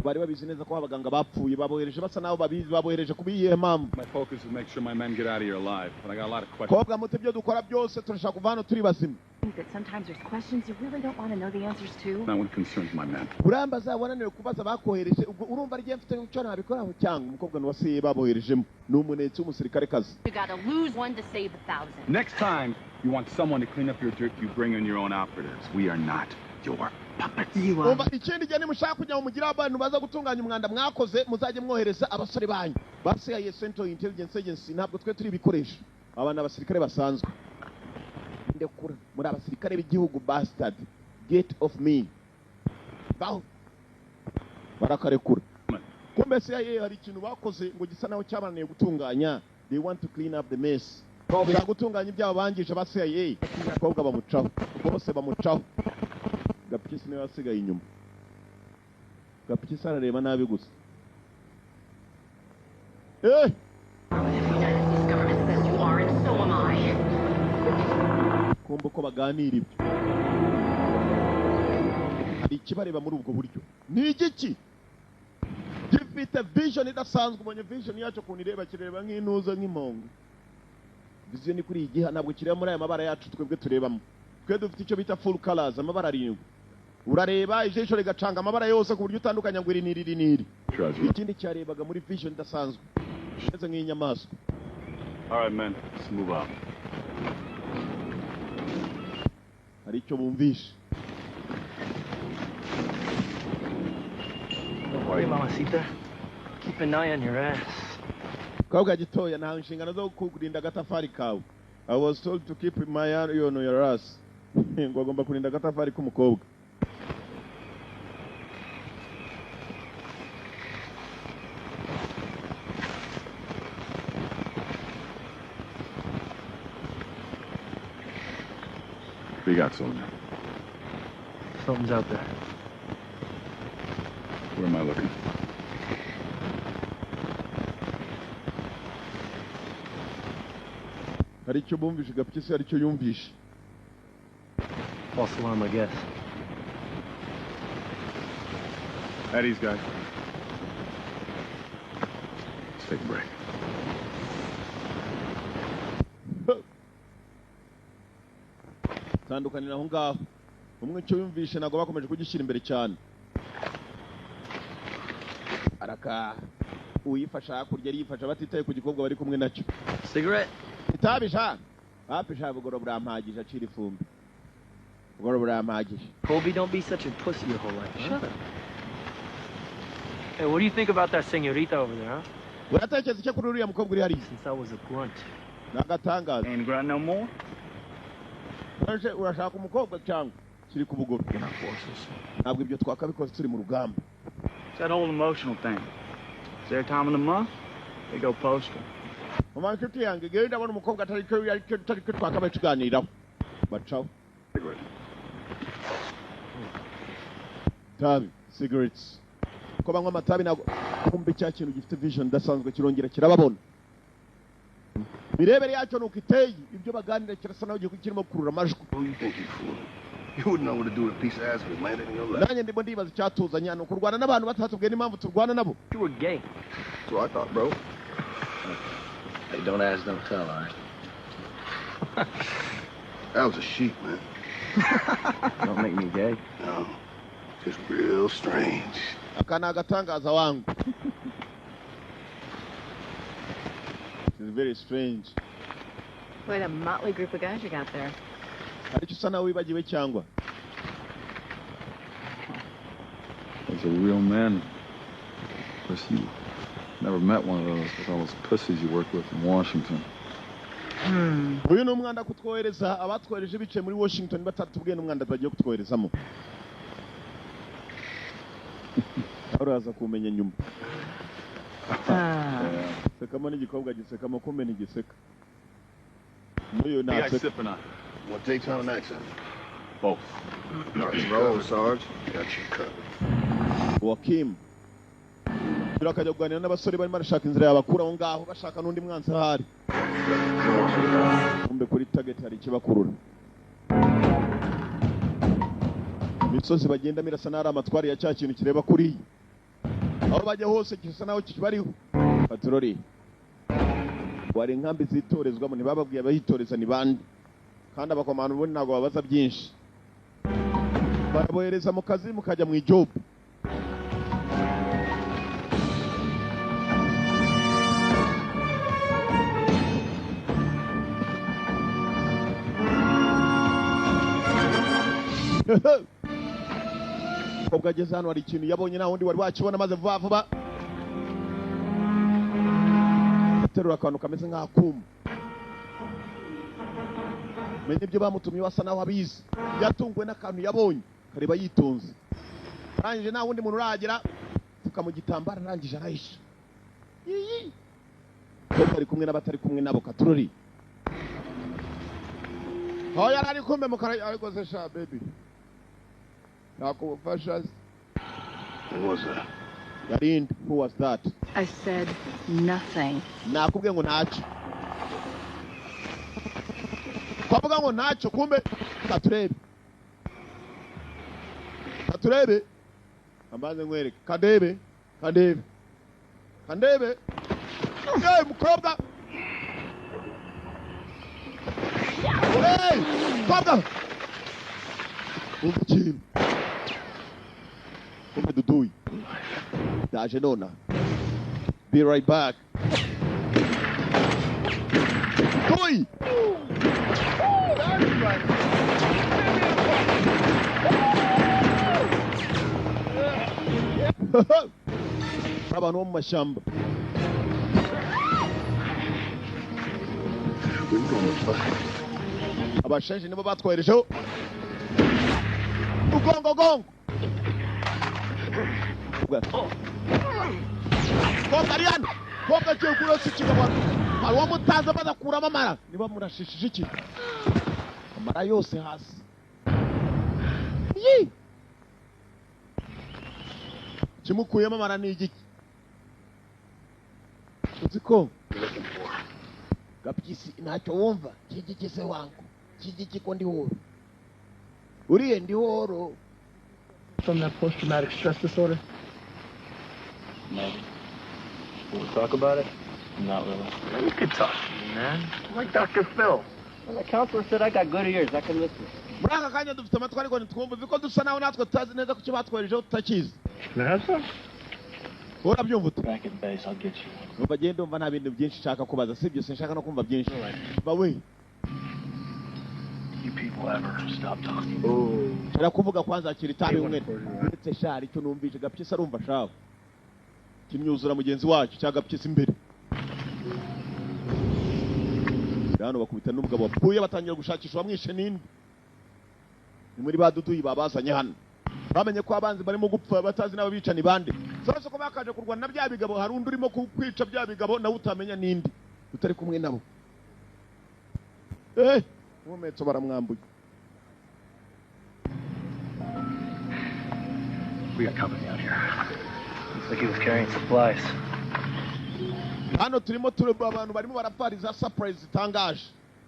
Speaker 1: bari babizi neza ko abaganga bapfuye babohereje basa naho babizi babohereje kubiyihe mpamvu.
Speaker 7: My focus is to make sure my men get out of here alive, but I got a lot of questions.
Speaker 1: Kobwa muti byo dukora byose turashaka kuva hano turi bazima.
Speaker 10: That sometimes there's questions you really don't want to know the answers to.
Speaker 7: That one concerns my men.
Speaker 1: Urambaza wananiwe kubaza bakohereje ubwo urumva ari mfite icyo nabikoraho cyangwa umukobwa n'uwasiye baboherejemo n'umunetse w'umusirikare kazi.
Speaker 9: You gotta lose one to save 1,000.
Speaker 7: Next time you want someone to clean up your dirt, you bring in your own operatives. We are not your puppets.
Speaker 1: Umva ikindi gihe nimushaka kujya mugira abantu baza gutunganya umwanda mwakoze muzajye mwohereza abasore banyu. Basiye Central Intelligence Agency ntabwo twe turi ibikoresho. Abana abasirikare basanzwe. Ndekura muri abasirikare b'igihugu bastard. Get off me. Baho. Barakarekura. Kumbe CIA hari ikintu bakoze ngo gisa naho cyabananiye gutunganya. They want to clean up the mess. Bashaka gutunganya ibyabo bangije ba CIA. Abakobwa bamucaho. Bose bamucaho. Gapikisi niwe wasigaye inyuma. Gapikisi arareba nabi gusa.
Speaker 10: The United States government says you are, and so am I.
Speaker 1: Kumbe ko baganira ibyo. Hari ikibareba muri ubwo buryo. Ni igiki? Gifite vision idasanzwe umonye vision yacu kunireba kireba nk'intuza nk'impongo. Vision ni kuri igiha ntabwo kireba muri aya mabara yacu twebwe turebamo. Twe dufite icyo bita full colors amabara arindwi. Urareba ijisho rigacanga amabara yose ku buryo utandukanya ngo iri niri. Ikindi cyarebaga muri vision idasanzwe. Neze nk'inyamaswa.
Speaker 7: All right, men, let's move on.
Speaker 1: Hari icyo bumvishe.
Speaker 2: Don't worry, Mamacita. Keep an eye on your ass.
Speaker 1: Kobwa gitoya nta nshingano zo kurinda agatafari kawe. I was told to keep my eye on your ass. Ngo agomba kurinda agatafari k'umukobwa.
Speaker 7: What do you got, soldier?
Speaker 2: Something's out there.
Speaker 7: Where am I looking?
Speaker 1: Hari icyo bumvishe Gapikisi hari icyo yumvishe.
Speaker 2: False alarm, I guess.
Speaker 7: At ease, guys. Let's take a break.
Speaker 1: Tandukanira aho ngaho. Umwe icyo yumvishe ntabwo bakomeje kugishyira imbere cyane. Araka uyifasha hakurya yifasha batitaye ku gikobwa bari kumwe nacyo.
Speaker 2: Cigarette?
Speaker 1: Itabisha. Apisha bugoro burampagije acira ifumbi. Bugoro burampagije.
Speaker 2: Colby, don't be such a pussy your whole life. Shut up. Hey, what do you think about that señorita over there, huh?
Speaker 1: Uratekereza icyo kuri uriya mukobwa uri hariya?
Speaker 2: Since I was a grunt.
Speaker 1: Nagatangaza.
Speaker 8: Ain't grunt no more?
Speaker 1: Urashaka umukobwa cyangwa kiri ku bugoro? Ntabwo ibyo twakabikoze turi mu rugamba.
Speaker 8: It's that whole emotional thing. It's their time of the month, they go postal.
Speaker 1: Mama nshuti yange genda ndabona umukobwa atari ko twakabaye tuganiraho. Bacaho. Tabi, cigarettes. Ko banywa amatabi ntabwo kumbe cya kintu gifite vision dasanzwe kirongera kirababona. Birebere yacyo nuko iteye ibyo baganira kirasa naho kirimo kurura amajwi.
Speaker 5: Who you think you fool? You wouldn't know what to do with a piece of ass that landed in your lap.
Speaker 1: Nanjye ndimo ndibaza icyatuzanya no kurwana n'abantu batatubwiye n'impamvu turwana nabo.
Speaker 2: You were gay.
Speaker 5: So I thought, bro. Hey, don't ask, don't tell, all right? That was a sheep, man.
Speaker 2: Don't make me gay.
Speaker 5: No, just real strange.
Speaker 1: Akana agatangaza wangu. It's very strange.
Speaker 9: Quite a motley group of guys you got there.
Speaker 1: Hari icyo usa nawe wibagiwe cyangwa?
Speaker 7: Those are real men. Of course, you never met one of those with all those pussies you worked with in Washington.
Speaker 1: Uyu ni umwanda kutwohereza abatwohereje bicaye muri Washington batatubwiye n'umwanda bagiye kutwoherezamo. Uraza kumenya nyuma. Sekamo n'igikobwa gisekamo kumbe ni giseka. Muyo
Speaker 7: What are you
Speaker 1: natse.
Speaker 7: guys sipping on?
Speaker 5: Want Daytona accent?
Speaker 7: Both.
Speaker 5: Let's roll, Sarge. Got you covered.
Speaker 1: Wakim. Turakajya kuganira n'abasore barimo barashaka inzira yabakura aho ngaho bashaka n'undi mwansi ahari. Kumbe kuri target hari ikibakurura. Imisozi bagenda mirasa nari amatwari ya cya kintu kireba kuri. aho bajya hose kisa naho kibariho patroli wari nkambi zitorezwamo ntibababwiye abayitoreza ni bande kandi abakomando ubundi ntabwo babaza byinshi barabohereza mu kazi mukajya mu job kobwa ageze hano hari ikintu yabonye nta wundi wari wakibona maze vuba vuba aterura akantu kameze nk'akuma menye ibyo bamutumye wasa naho abizi yatunguwe n'akantu yabonye kareba yitonze arangije nta wundi muntu uragera tuka mu gitambara arangije arahisha kobwa ari kumwe n'abatari kumwe nabo katurori aho yari ari kumwe mu kara ariko se sha baby nakubufasha.
Speaker 5: Who was that?
Speaker 1: Yarind, who was that?
Speaker 10: I said nothing.
Speaker 1: Nakubwiye ngo ntacyo. Kwavuga ngo ntacyo kumbe katurebe. Katurebe. Ambaze nkwereke. Kadebe. Kadebe. Kadebe. Hey, mukobwa. Hey, mukobwa. Umukiri. Kumbe dudui. Daje nona. Be right back. Dudui. Abantu bo mu mashyamba. Abashenje nibo batwerejeho. Gongo. Koka Ariana. Koka cyo kurosi kigabo. Abo mutanze badakuramo amara. Niba murashishije iki? Amara yose hasi. Yi. Kimukuyemo amara ni igiki? Uziko. Gapyisi ntacyo wumva. Kigiki se wangu. Kigiki ko ndi horo. Uriye ndi horo.
Speaker 6: From that post-traumatic stress disorder?
Speaker 5: Maybe. Will we talk about it? Not really.
Speaker 6: We could talk, man. I'm like Dr. Phil.
Speaker 2: Well, the counselor said I got good ears. I can listen.
Speaker 1: Muraka kanya dufite amatwi ariko ntitwumva biko dusa naho natwe tutazi neza kuki batwerejeho tutakizi.
Speaker 6: Can I have some?
Speaker 1: Urabyumva ute?
Speaker 5: Back at base, I'll get you.
Speaker 1: Numva genda umva nta bintu byinshi nshaka kubaza sibyo sinshaka no kumva byinshi. Bawe.
Speaker 5: You people ever stop talking?
Speaker 1: Shara kuvuga kwanza akiri tabi umwe. Ndetse shari cyo numvije Gapyisi arumva shaho. Kimyuzura mugenzi wacu cya Gapyisi imbere. Hano bakubita n'umugabo wapfuye batangira gushakisha bamwishe ninde. Ni muri baduduyi babazanye hano. Bamenye ko abanzi barimo gupfa batazi nabo bica ni bande. Sasa ko bakaje kurwana na bya bigabo hari undi urimo kwica bya bigabo nawe utamenya ninde. Utari kumwe nabo. Mumetso baramwambuye.
Speaker 5: We got company out here. Looks like he was carrying supplies.
Speaker 1: Hano turimo tureba abantu barimo barapariza surprise itangaje.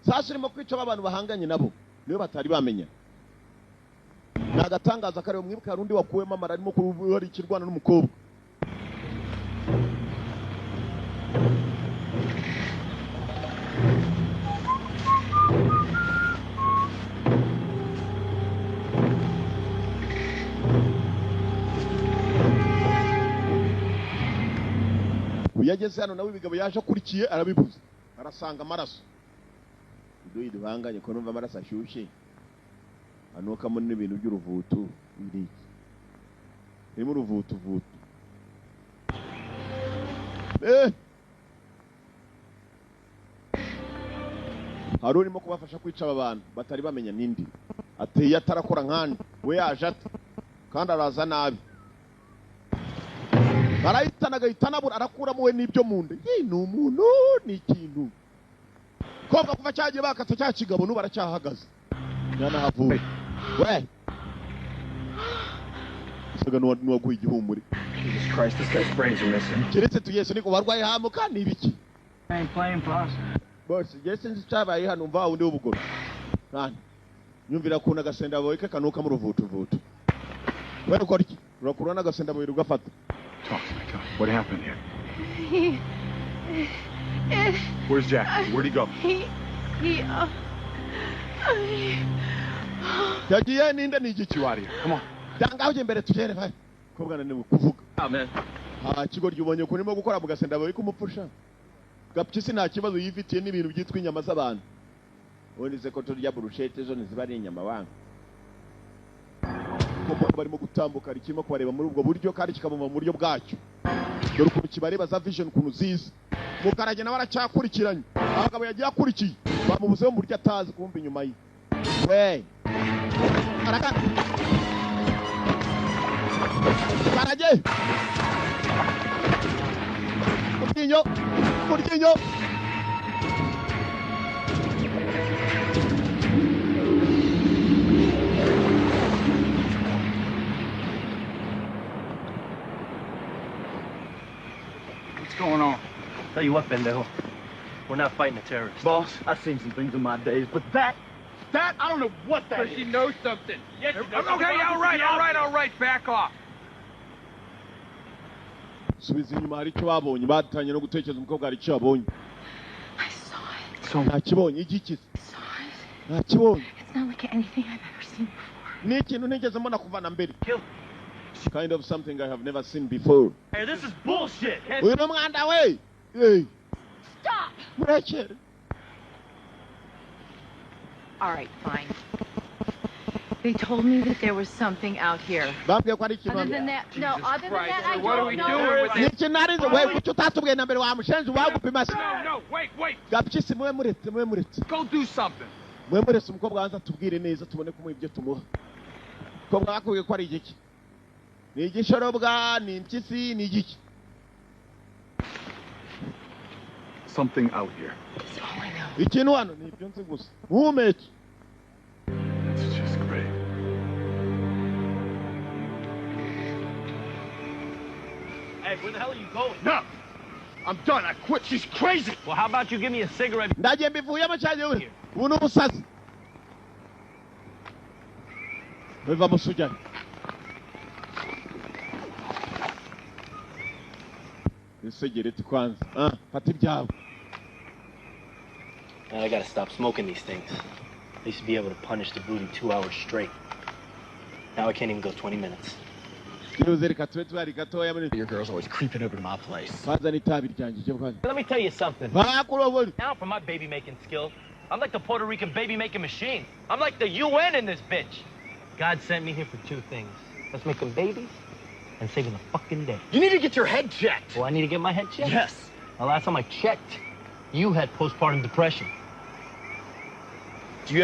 Speaker 1: Sasa irimo kwica abantu bahanganye nabo. Niyo batari bamenya. Nagatangaza kare umwibuka hari undi wakuwemo amara arimo kuruhura ikirwana n'umukobwa. Yageze hano nawe ibigabo yaje akurikiye arabibuza arasanga amaraso iduyi dubanganye ko numva amaraso ashyushye anuka muri n'ibintu by'uruvutu biri ni mu ruvutu hari urimo kubafasha kwica abantu batari bamenya nindi ateye atarakora nkandi we yaje ate kandi araza nabi barahitana agahitana arakuramo we n'ibyo mu nda ni umuntu ni ikintu kobwa kuva cyagiye bakata cya kigabo n'ubu aracyahagaze yanahavuye we isaga n'uwaguye igihumure
Speaker 5: Jesus Christ, this guy's brains are missing.
Speaker 1: keretse tuyese niko barwaye hamuka ni ibiki
Speaker 8: Ain't playing possum.
Speaker 1: boss Jesse nzicabaye hano mva undi w'ubugoro kandi nyumvira kuna gasenda boye kanuka mu ruvutu wewe ukora iki urakura n'agasenda boye ugafata
Speaker 7: Talk to me. Tell me. What happened here?
Speaker 11: Where's Jack? Where'd he go?
Speaker 1: yagiye ninde ni igiki wari
Speaker 7: Come on.
Speaker 1: danga uje imbere tugere vai kobwa naniwe kuvuga
Speaker 5: man.
Speaker 1: kigo ryubonye ukuntu urimo gukora mu gasenda bari kumupfusha gapyisi nta kibazo yifitiye n'ibintu byitwa inyama z'abantu ubundi se ko turya burushete zo ntiziba ari inyama wanga kuko barimo gutambuka kirimo kubareba muri ubwo buryo kandi kikabuma mu buryo bwacyo dore ukuntu kibareba za vision ukuntu ziza mukarage nawe aracyakurikiranye abagabo yagiye akurikiye bamubuzeho mu buryo atazi kumva inyuma ye we araka karage Murginho
Speaker 8: What's going on?
Speaker 2: Tell you what, Bendejo. We're not fighting a terrorist.
Speaker 8: Boss, I've seen some things in my days, but that, I don't know what that is.
Speaker 12: She knows something.
Speaker 8: Yes, she does.
Speaker 12: Okay, all right. Back off.
Speaker 1: subiza inyuma hari icyo babonye batanye no gutekereza umukobwa hari icyo babonye
Speaker 10: I saw it.
Speaker 1: ntakibonye igikize
Speaker 10: I saw it.
Speaker 1: ntakibonye
Speaker 10: It's not like anything I've ever seen before.
Speaker 1: ni ikintu ntigeze mbona kuva na mbere kind of something I have never seen before
Speaker 8: Hey, this is bullshit.
Speaker 1: uyu ni umwanda we hey
Speaker 10: Stop!
Speaker 1: murekere
Speaker 10: All right, fine. They told me that there was something out here.
Speaker 1: bambwiye ko ari ikintu
Speaker 10: Other than that, no, other than that, I
Speaker 12: What are we
Speaker 10: don't
Speaker 12: doing
Speaker 10: know.
Speaker 12: with
Speaker 1: ni ikintu narize we kuki utatubwiye na mbere wamushenje wagupima se
Speaker 12: No, wait.
Speaker 1: gapyisi mwe muretse
Speaker 12: Go do something.
Speaker 1: mwe muretse umukobwa wanza tubwire neza tubone kumuha ibyo tumuha umukobwa bakubwiye ko ari igiki ni igishorobwa ni impyisi ni igiki
Speaker 7: Something out here.
Speaker 10: That's all I know.
Speaker 1: ikintu hano ni ibyo nzi gusa muhumeke
Speaker 7: It's just great.
Speaker 8: Hey, where the hell are you going?
Speaker 11: No! I'm done. I quit. She's crazy.
Speaker 8: Well, how about you give me a cigarette?
Speaker 1: ndagiye mbivuyemo cyane we ubu ni ubusazi biva musujyane isegereti kwanza fata ibyabo
Speaker 2: Man, I gotta stop smoking these things. I used to be able to punish the booty 2 hours straight. Now I can't even go 20 minutes.
Speaker 1: kiruze reka tube twari gatoya muri
Speaker 11: Your girl's always creeping over to my place.
Speaker 1: kwanza n'itabi ryanjye cyo kwanza
Speaker 2: Let me tell you something.
Speaker 1: bakurobora
Speaker 2: Now for my baby making skills, I'm like the Puerto Rican baby making machine. I'm like the UN in this bitch. God sent me here for 2 things. Let's make them babies and saving the fucking day.
Speaker 11: You need to get your head checked.
Speaker 2: Well, I need to get my head checked?
Speaker 11: Yes.
Speaker 2: The last time I checked, you had postpartum depression.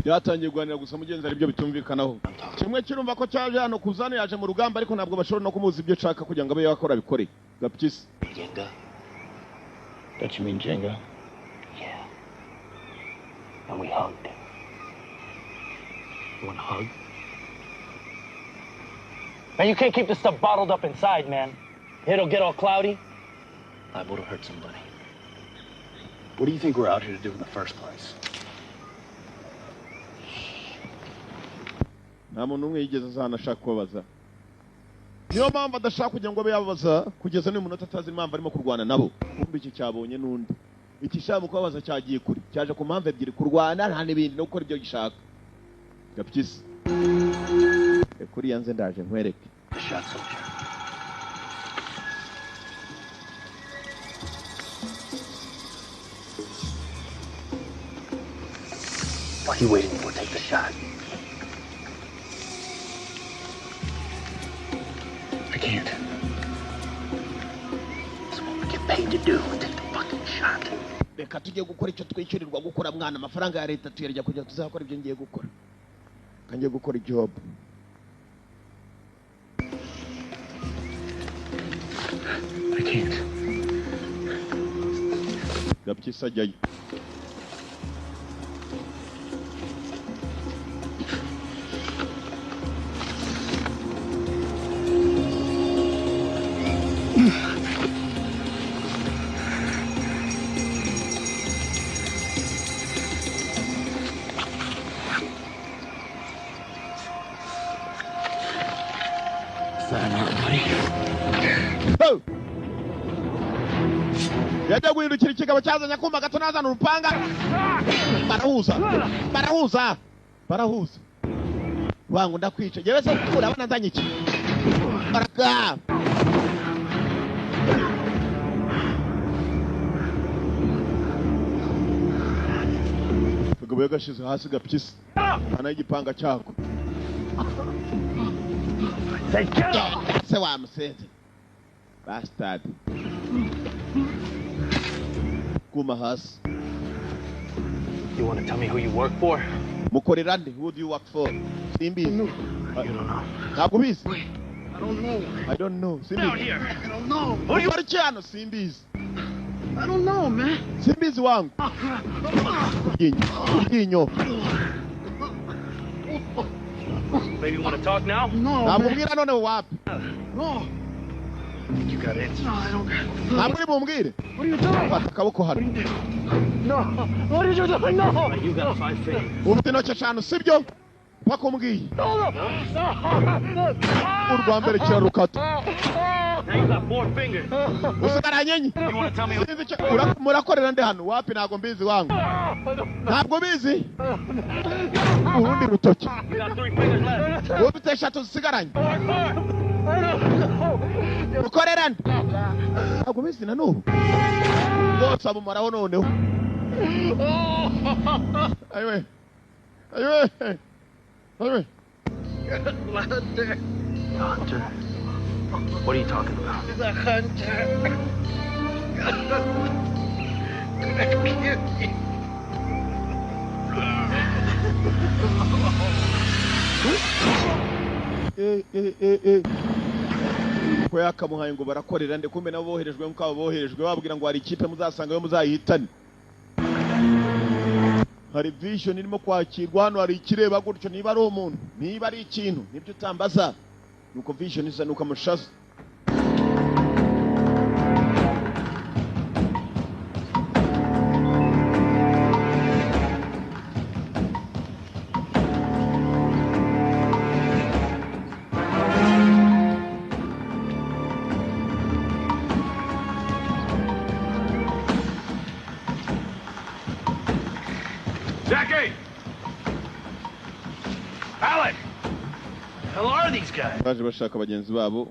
Speaker 1: byatangiye kuganira gusa mugenzi ari byo bitumvikanaho kimwe kirumva ko cyaje hano kuzana yaje mu rugamba ariko ntabwo bashobora no kumuza ibyo ashaka kugira ngo abe yakora bikore gapyisi
Speaker 2: Jenga?
Speaker 5: Don't you mean Jenga?
Speaker 2: Yeah. And we hugged. You want a hug? Man, you can't keep this stuff bottled up inside, man. It'll get all cloudy. Liable to hurt somebody.
Speaker 11: What do you think we're out here to do in the first place?
Speaker 1: nta muntu umwe yigeze aza hano ashaka kubabaza niyo mpamvu adashaka kugira ngo abe yababaza kugeza n'uyu munota atazi impamvu arimo kurwana nabo kumva iki cyabonye n'undi ikishaka kubabaza cyagiye kure cyaje ku mpamvu ebyiri kurwana nta n'ibindi no gukora ibyo gishaka gapyisi kuri yanze ndaje nkwereke
Speaker 2: The shot soldier. What are you waiting for? Take the shot.
Speaker 11: I can't.
Speaker 2: That's what we get paid to do. Take the fucking shot.
Speaker 1: reka tujye gukora icyo twishyurirwa gukora mwana amafaranga ya leta tuyarya kugira ngo tuzakora ibyo ngiye gukora kangiye gukora ijob
Speaker 11: I can't.
Speaker 1: gapyisi ajyayo Oh! Yajya guhindukira ikigabo cyazanye akumba gato nazana urupanga. Barahuza. Wangu ndakwica. Jewe se urabona nzanye iki? Baraka. Kagabo yagashize hasi gapyisi. Ana igipanga cyako. Se wa musete. Bastard. Kuma hasi.
Speaker 2: You want to tell me who you work for?
Speaker 1: Mukorerande, who do you work for? Simbi.
Speaker 2: You don't know.
Speaker 1: Kabubizi.
Speaker 6: I don't know.
Speaker 1: Simbi.
Speaker 6: Down here. I don't know.
Speaker 1: Who do you want to Simbi's?
Speaker 6: I don't know, man.
Speaker 1: Simbi's wangu. Ginyo.
Speaker 2: Maybe you want to talk now?
Speaker 6: No,
Speaker 1: Namubwira none wapi?
Speaker 6: No.
Speaker 2: You got answers.
Speaker 6: No, I don't got it.
Speaker 1: Namubwira mubwire.
Speaker 6: What are you doing?
Speaker 1: Fata akaboko hano.
Speaker 6: No. What are you doing? No.
Speaker 2: You got 5 fingers.
Speaker 1: Ufite intoki eshanu sibyo? Bakumbwiye.
Speaker 6: No.
Speaker 1: Urwa mbere kirarukato.
Speaker 2: Now you got 4 fingers.
Speaker 1: Usigaranye enye.
Speaker 2: You want to tell me
Speaker 1: murakorera nde hano? Wapi ntago mbizi wangu. Ntabwo bizi. Urundi rutoki.
Speaker 2: You got 3 fingers left.
Speaker 1: Ufite eshatu zisigaranye. Ukorera nde? Ntabwo bizi na n'ubu. Bose abumaraho noneho. Ayiwe.
Speaker 2: Hunter. What are you talking about?
Speaker 6: The hunter.
Speaker 1: Ko yakamuhaye ngo barakorera nde kumbe nabo boherejwe mukabo boherejwe babwira ngo hari ikipe muzasanga yo muzayihitane. Hari vision irimo kwakirwa hano, hari ikireba gutyo, niba ari umuntu, niba ari ikintu, nibyo utambaza. Nuko vision isa nuko amushaza.
Speaker 12: Jackie! Alec!
Speaker 2: The hell are these guys?
Speaker 1: Baje bashaka bagenzi babo.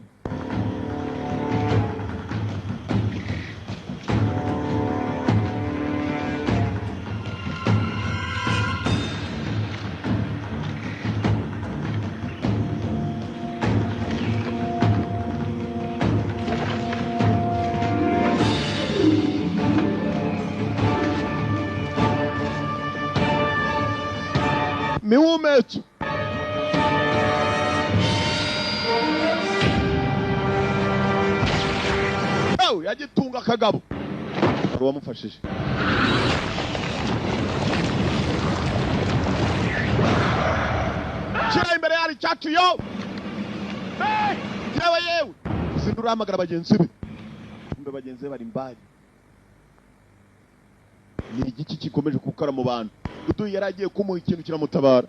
Speaker 1: Miumetu. Oh, yagitunga kagabo. Wamufashije. Chira imbere yari cyatu yo. Hey! Yewe. Sindura amagara bagenzi be. Umbe bagenzi be bari mbali. Ni igiki kikomeje kukara mu bantu. Udu yaragiye kumuha ikintu kiramutabara.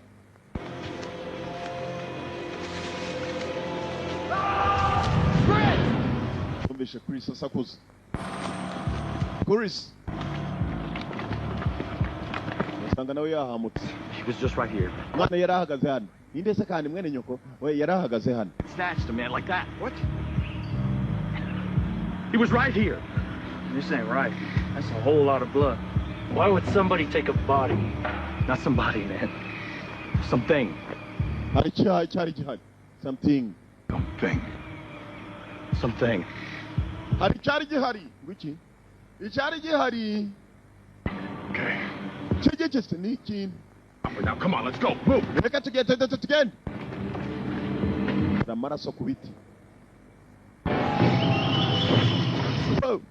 Speaker 1: Umvishe Chris asakuza. Chris. Sanga nawe yahamutse.
Speaker 11: He was just right here.
Speaker 1: Mwana yarahagaze hano. Ninde se kandi mwene nyoko? We yarahagaze hano.
Speaker 11: Snatched a man like that. What? He was right here.
Speaker 8: This ain't right. That's a whole lot of blood.
Speaker 2: Why would somebody take a body?
Speaker 11: Not somebody, man. Something.
Speaker 1: Hari cyari gihari. Something.
Speaker 11: Something.
Speaker 1: Hari cyari gihari. Wiki? Icyari gihari.
Speaker 11: Okay.
Speaker 1: Chegekese ni ikintu.
Speaker 11: Now come on, let's go. Move.
Speaker 1: Reka tugende. Amaraso ku biti. Oh.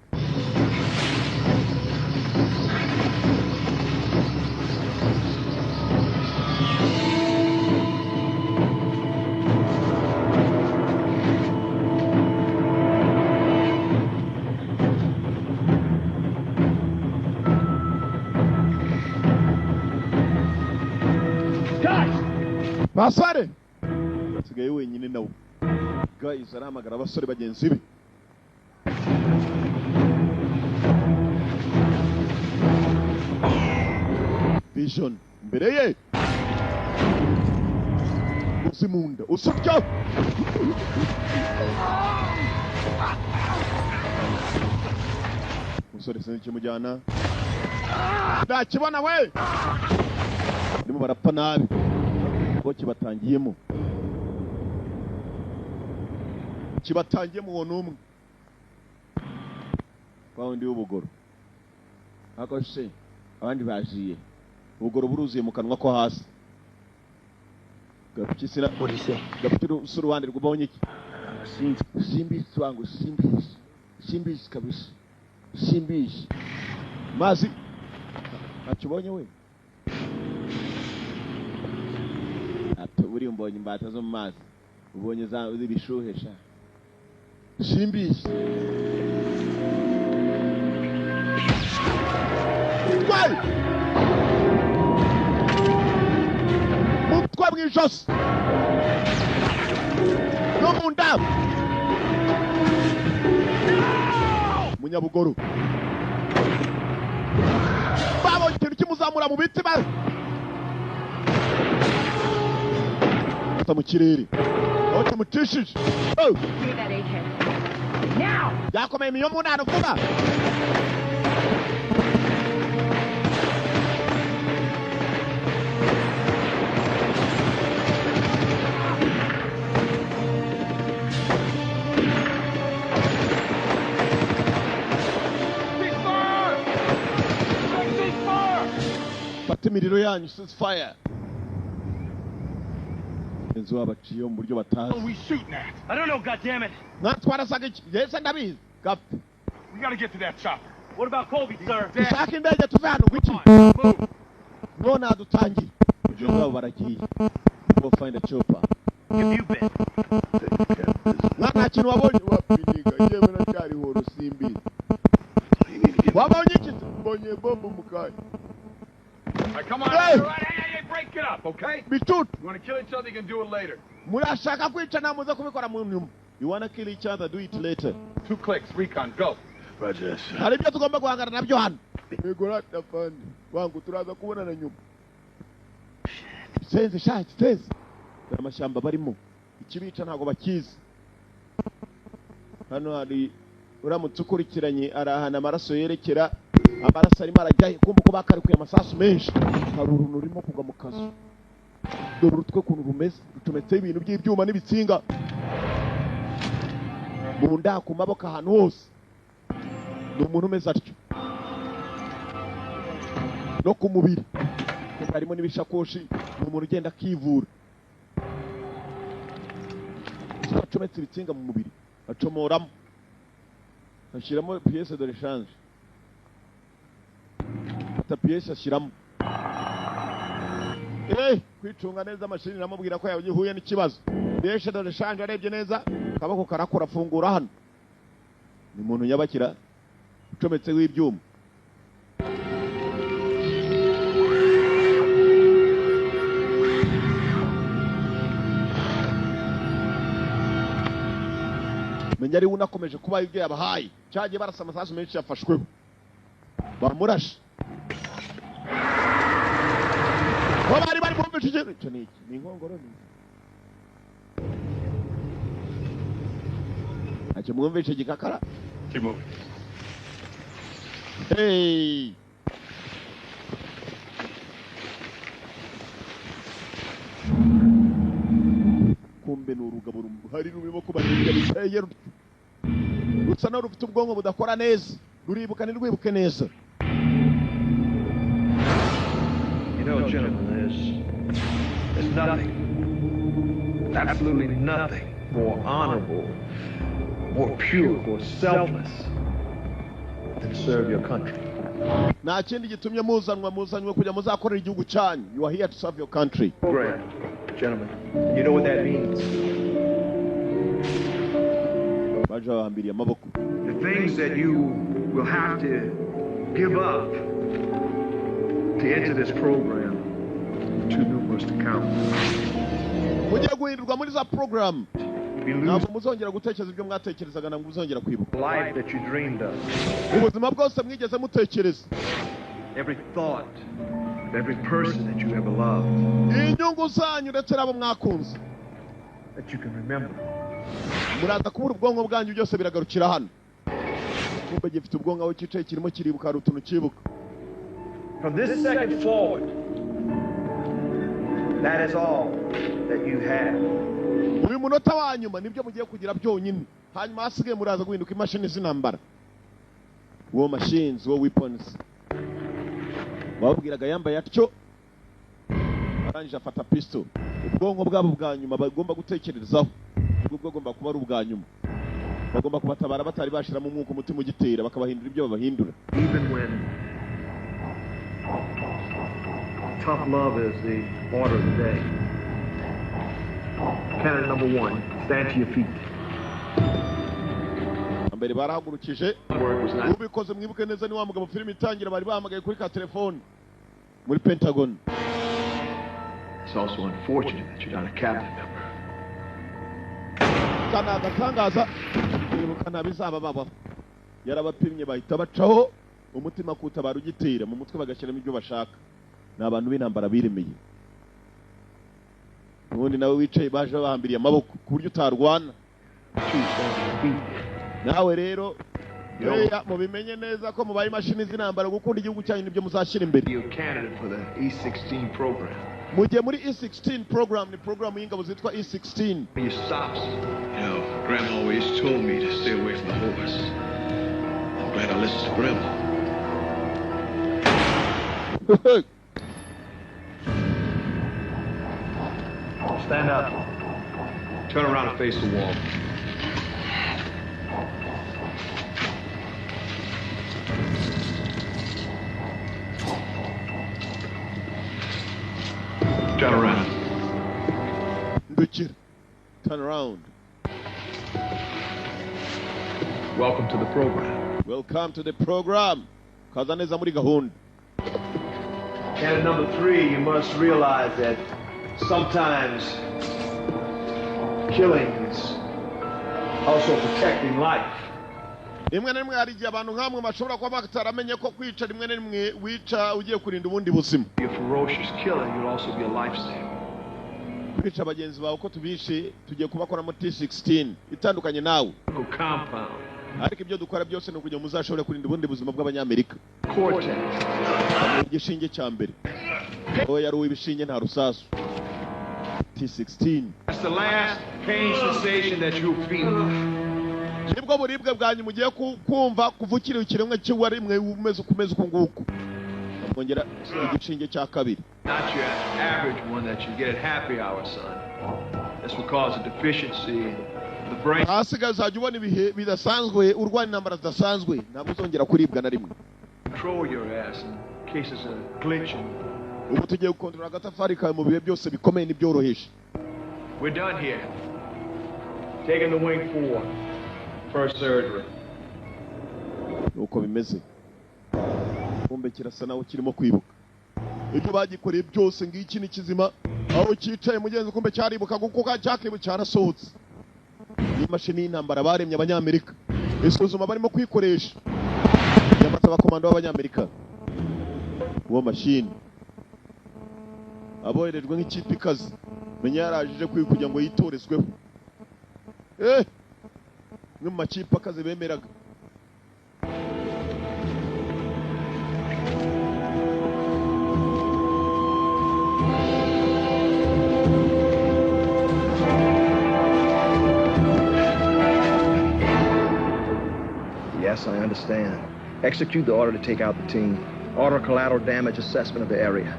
Speaker 1: Basare. Sigaye wenyine nawe. guys arahamagara abasore bagenzi be. Vision mbere ye uzimunda usubya umusore sinzi kimujyana ndakibona we ndimo barapfa nabi bo kibatangiyemo uwo n'umwe kwa wundi w'ubugoro ako se abandi baziye ubugoro buruzuye mu kanwa ko hasi gapikisira gafite uruhande rw'ubonye iki simbizi wangu simbizi kabisa simbizi mazi akibonye we ati uri mbonye imbata zo mu mazi ubonye za zibishuhesha simbizi Why? Mutwa mwijos. No munda. Munyabugoro. Babo ikintu kimuzamura mu biti ba. Ata mu kirere. Ota mutishije. Oh.
Speaker 3: Give that egghead. Now.
Speaker 1: Yakomeye miyo munano vuba. Imiriro yanyu ceasefire. Enzo abaciye mu buryo batazi.
Speaker 12: What are we shooting at?
Speaker 2: I don't know, goddammit.
Speaker 1: Natwarasaga iki? Yes, ndabizi. Gap.
Speaker 12: We gotta get to that chopper.
Speaker 2: What about Colby, sir?
Speaker 1: Ishaka indege tuve hano wiki. None adutangiye. Ujye ngabo baragiye. Go find a chopper.
Speaker 2: Have you been?
Speaker 1: Nta kintu wabonye wapindiga. Yewe na cyari horo simbi. Wabonye iki? Mbonye bombo mukaye.
Speaker 12: All right, come on.
Speaker 1: Hey!
Speaker 12: Hey, break it up, okay?
Speaker 1: Bitut.
Speaker 12: You want to kill each other, you can do it later.
Speaker 1: Murashaka kwica na muze kubikora mu nyuma. You want to kill each other, do it later.
Speaker 12: 2 clicks, recon, go.
Speaker 7: Roger.
Speaker 1: Hari ibyo tugomba guhangana nabyo hano. Egora tafandi. Wangu turaza kubona na nyuma. Senze shaki, senze. Amashyamba barimo. Ikibica ntago bakizi. Hano hari uramutse ukurikiranye arahana amaraso yerekera amaraso arimo arajyaye kumva ko bakarikuye amasasu menshi hari uruntu rurimo kugwa mu kazu dore urutwe kuntu rumeze rutumetseho ibintu by'ibyuma n'ibitsinga mu nda ku maboko ahantu hose ni umuntu umeze atyo no ku mubiri harimo n'ibishakoshi ni umuntu ugenda akivura acometse ibitsinga mu mubiri acomoramo ashyiramo pièce de rechange ata pièce ashyiramo kwicunga neza mashini namubwira ko yagihuye n'ikibazo pièce de rechange arebye neza kabako karakora fungura hano ni umuntu nyabakira ucometse w'ibyuma menya ari unakomeje kuba ibyo yabahaye cyagiye barasa amasasu menshi yafashweho bamurashe bari bumvishe icyo ni iki ni inkongoro ntacyo mwumvishe gikakara
Speaker 12: kimubi
Speaker 1: hey kumbe ni urugabo hari rurimo kubarinda biteye rusa na rufite ubwonko budakora neza ruribuka ni rwibuke neza.
Speaker 13: You know, gentlemen, there's nothing, absolutely nothing more honorable, more pure, more selfless than serve your country.
Speaker 1: Nta kindi gitumye muzanywe kujya muzakorera igihugu cyanyu. You are here to serve your country.
Speaker 13: Great, gentlemen. You know what that means?
Speaker 1: The
Speaker 13: things that you will have to give up to enter this program are too numerous to count.
Speaker 1: Mugiye guhindurwa muri za program.
Speaker 13: You'll We lose
Speaker 1: ntabwo muzongera gutekereza ibyo mwatekerezaga ntabwo muzongera kwibuka
Speaker 13: life that you dreamed of.
Speaker 1: ubuzima bwose mwigeze mutekereza
Speaker 13: Every thought, every person that you ever loved,
Speaker 1: inyungu zanyu ndetse n'abo mwakunze
Speaker 13: that you can remember.
Speaker 1: muraza kubura ubwonko bwanyu byose biragarukira hano kumbe gifite ubwonko aho cyicaye kirimo kiribuka hari utuntu kibuka.
Speaker 13: From this second forward, that is all that you have.
Speaker 1: uyu munota wa nyuma nibyo mugiye kugira byonyine hanyuma hasigaye muraza guhinduka imashini z'intambara. War machines, war weapons. Babwiraga yambaye atyo arangije afata pistol. Ubwonko bwabo bwa nyuma bagomba gutekerezaho ubwo bwagomba kuba ari ubwa nyuma. Bagomba kubatabara batari bashiramo umwuka umutima ugitera bakabahindura ibyo babahindura.
Speaker 13: Even when tough love is the order of the day. Candidate number 1, stand to your feet.
Speaker 1: Mbere barahagurukije ubikoze mwibuke neza ni wa mugabo filime itangira bari bahamagaye kuri ka telefone muri Pentagon.
Speaker 6: It's also unfortunate that you're not a cabinet member.
Speaker 1: Kana gatangaza ibuka nabizaba baba yarabapimye bahita bacaho umutima kutabara ugitera mu mutwe bagashyiramo ibyo bashaka. Ni abantu b'intambara biremeye. Ubundi nawe wicaye baje bahambiriye amaboko ku buryo utarwana. Nawe rero mubimenye neza ko mubaye imashini z'intambara gukunda igihugu cyanyu nibyo muzashyira imbere.
Speaker 6: You're a candidate for the E16 program.
Speaker 1: Mugiye muri E16 program, ni program y'ingabo zitwa E16.
Speaker 6: You stops. You know, Grandma always told me to stay away from the horse. I'm glad I listened to Grandma.
Speaker 13: Stand up.
Speaker 6: Turn around and face the wall. Turn around.
Speaker 1: Turn around.
Speaker 6: Welcome to the program.
Speaker 1: Welcome to the program. Kazaneza muri gahunda.
Speaker 13: Candidate number 3, you must realize that sometimes killing is also protecting life.
Speaker 1: Rimwe na rimwe hari igihe abantu nkamwe bashobora kuba bataramenye ko kwica rimwe na rimwe wica ugiye kurinda ubundi buzima.
Speaker 6: Be a ferocious killer, you'll also be a lifesaver.
Speaker 1: Kwica bagenzi bawe ko tubishe tugiye kubakora mu T16 itandukanye nawe.
Speaker 6: No compound.
Speaker 1: Ariko ibyo dukora byose no kugira muzashobora kurinda ubundi buzima bw'abanyamerika.
Speaker 6: Cortex.
Speaker 1: Igishinge cya mbere. Oya yari uw'ibishinge nta rusasu. T16.
Speaker 6: That's the last pain sensation that you'll feel.
Speaker 1: Nibwo buribwe bwanyu mugiye kumva kuvukira ikiremwe cy'uwarimwe umeze ukomeza ukunguku. Kongera igishinge cya kabiri.
Speaker 6: Not your average one that you get at happy hour, son. That's because of deficiency in the brain.
Speaker 1: Hasigaye uzajya ubona ibihe bidasanzwe urwana intambara zidasanzwe ntabwo uzongera kuribwa na rimwe.
Speaker 6: Control your ass in cases of glitching.
Speaker 1: Ubu tugiye gukontorora agatafari kawe mu bihe byose bikomeye n'ibyoroheje.
Speaker 6: We're done here. Taking the wing 4. First surgery.
Speaker 1: Nuko bimeze. Kumbe kirasa nawe kirimo kwibuka. Ibyo bagikoreye byose ngiki ni kizima. Aho cyicaye mugenzi kumbe cyaribuka gukuka cyakibu cyarasohotse. Iyi mashini y'intambara baremye abanyamerika. Isuzuma barimo kwikoresha. Yamata abakomando b'abanyamerika. Uwo mashini. Aboherejwe nk'ikipe ikaze. Menya yarajije kugira ngo yitorezweho. Mu makipe akaze bemeraga.
Speaker 6: Yes, I understand. Execute the order to take out the team. Order collateral damage assessment of the area.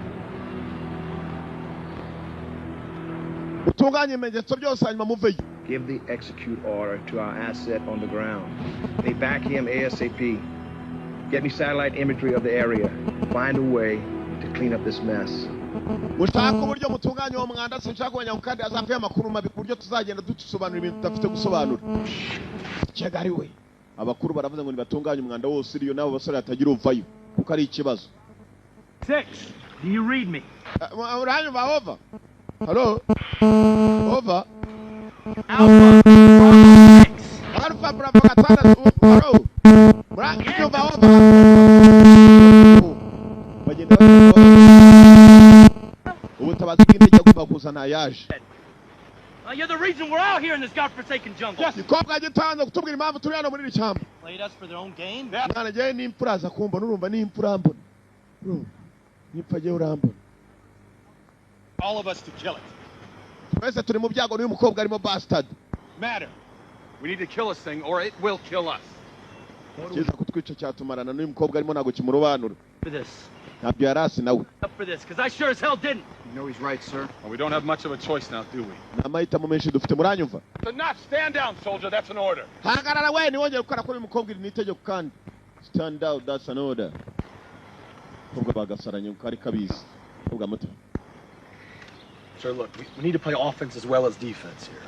Speaker 1: Utunganye ibimenyetso byose hanyuma muveyo.
Speaker 6: Give the execute order to our asset on the ground. They back him ASAP. Get me satellite imagery of the area. Find a way to clean up this mess.
Speaker 1: Mushaka uburyo mutunganye uwo mwanda sinshaka kumenya kandi azavuye amakuru mabi ku buryo tuzagenda dusobanura ibintu tudafite gusobanura. Cyegari we. Abakuru baravuze ngo nibatunganye umwanda wose iriyo nabo basore atagira uvayo kuko ari ikibazo.
Speaker 8: 6. Do you read me?
Speaker 1: Uranyumva over? Hello? Over?
Speaker 2: Alpha Bravo 6.
Speaker 1: Alpha Bravo gatandatu waro nyumva wumva bagenda ubutabazi bw'indege agomba kuzana yaje.
Speaker 2: You're the reason we're out here in this godforsaken jungle.
Speaker 1: Yes, ikobwa gitanze kutubwira impamvu turi hano muri iri cyamba.
Speaker 2: Played us for their own game.
Speaker 1: Mwana je ni imfura za kumba nurumva ni imfura mbona. Nipfa je urambona.
Speaker 12: All of us to kill it.
Speaker 1: Twese turi mu byago n'uyu mukobwa arimo bastard.
Speaker 12: Matter. We need to kill this thing or it will kill us.
Speaker 1: Kiza kutwica cyatumarana n'uyu mukobwa arimo nago kimurobanura.
Speaker 2: For this.
Speaker 1: Ntabyo yarasi nawe.
Speaker 2: Up for this, because I sure as hell didn't.
Speaker 12: You know he's right, sir. Well, we don't have much of a choice now, do we?
Speaker 1: Namahitamo menshi dufite muranyumva.
Speaker 12: Enough. Stand down, soldier. That's an order.
Speaker 1: Hagarara we niwongera gukora kuri uyu mukobwa iri nitegeko kandi. Stand down, that's an order. Mukobwa bagasaranye kari kabisi. Mukobwa muto.
Speaker 5: Sir, look, we need to play offense as well as defense here.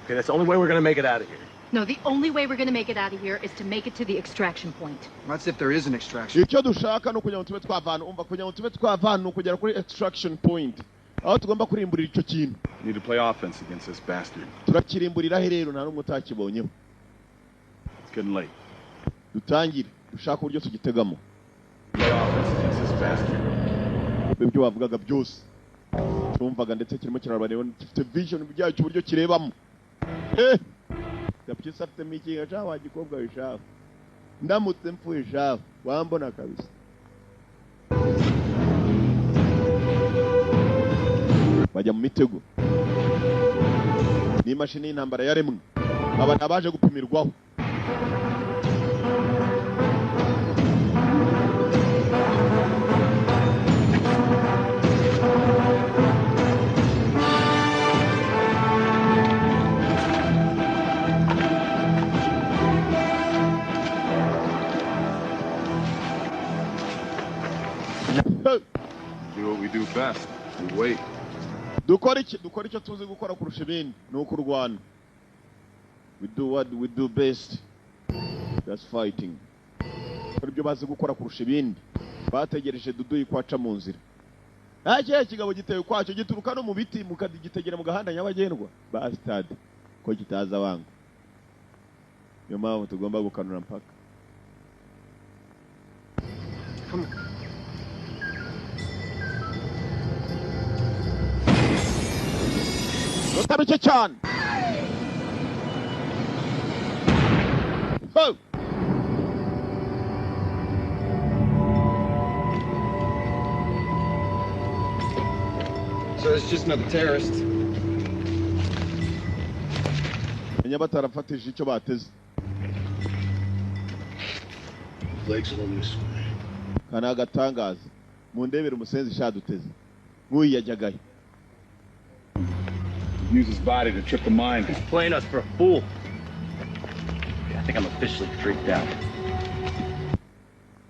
Speaker 5: Okay, that's the only way we're going to make it out of here.
Speaker 10: No, the only way we're going to make it out of here is to make it to the extraction point.
Speaker 13: That's if there is an extraction.
Speaker 1: Icyo dushaka no kugira ngo tube twavana umva kugira ngo tube twavana kugera kuri extraction point. Aho tugomba kurimburira icyo kintu.
Speaker 7: We need to play offense against this bastard.
Speaker 1: Turakirimburira rero nta numwe utakibonyeho.
Speaker 7: It's getting late.
Speaker 1: Dutangire dushaka uburyo tugitegamo.
Speaker 7: Play offense against this bastard.
Speaker 1: Ibyo bavugaga byose. Cyumvaga ndetse kirimo kirabareba gifite vision byacyo uburyo kirebamo. Yapyisa afite mikinga cha wagikobwa wishafu. Ndamutse mpfuye shafu wambona kabisa. Bajya mu mitego. Ni imashini y'intambara yaremwe. Aba nabaje gupimirwaho.
Speaker 7: Do what we do best. We wait.
Speaker 1: Dukora icyo tuzi gukora kurusha ibindi ni ukurwana. We do what we do best. That's fighting. Ibyo bazi gukora kurusha ibindi. Bategereje Dudu ikwaca mu nzira. Ntakihe kigabo giteye kwaco gituruka no mu biti mukagitegera mu gahanda nyabagendwa. Bastard. Ko kitaza wangu. Yo mpamvu tugomba gukanura mpaka.
Speaker 13: Come on.
Speaker 1: Utaruke cyane. Ho!
Speaker 6: So it's just another terrorist.
Speaker 1: Menya batarafatije icyo bateze.
Speaker 11: Legs along this way.
Speaker 1: Kana agatangaza. Mu ndebere umusenzi shaduteze. Nk'uyu yajyagaye.
Speaker 7: Use his body to trip the mind.
Speaker 2: He's playing us for a fool. Yeah, I think I'm officially freaked out.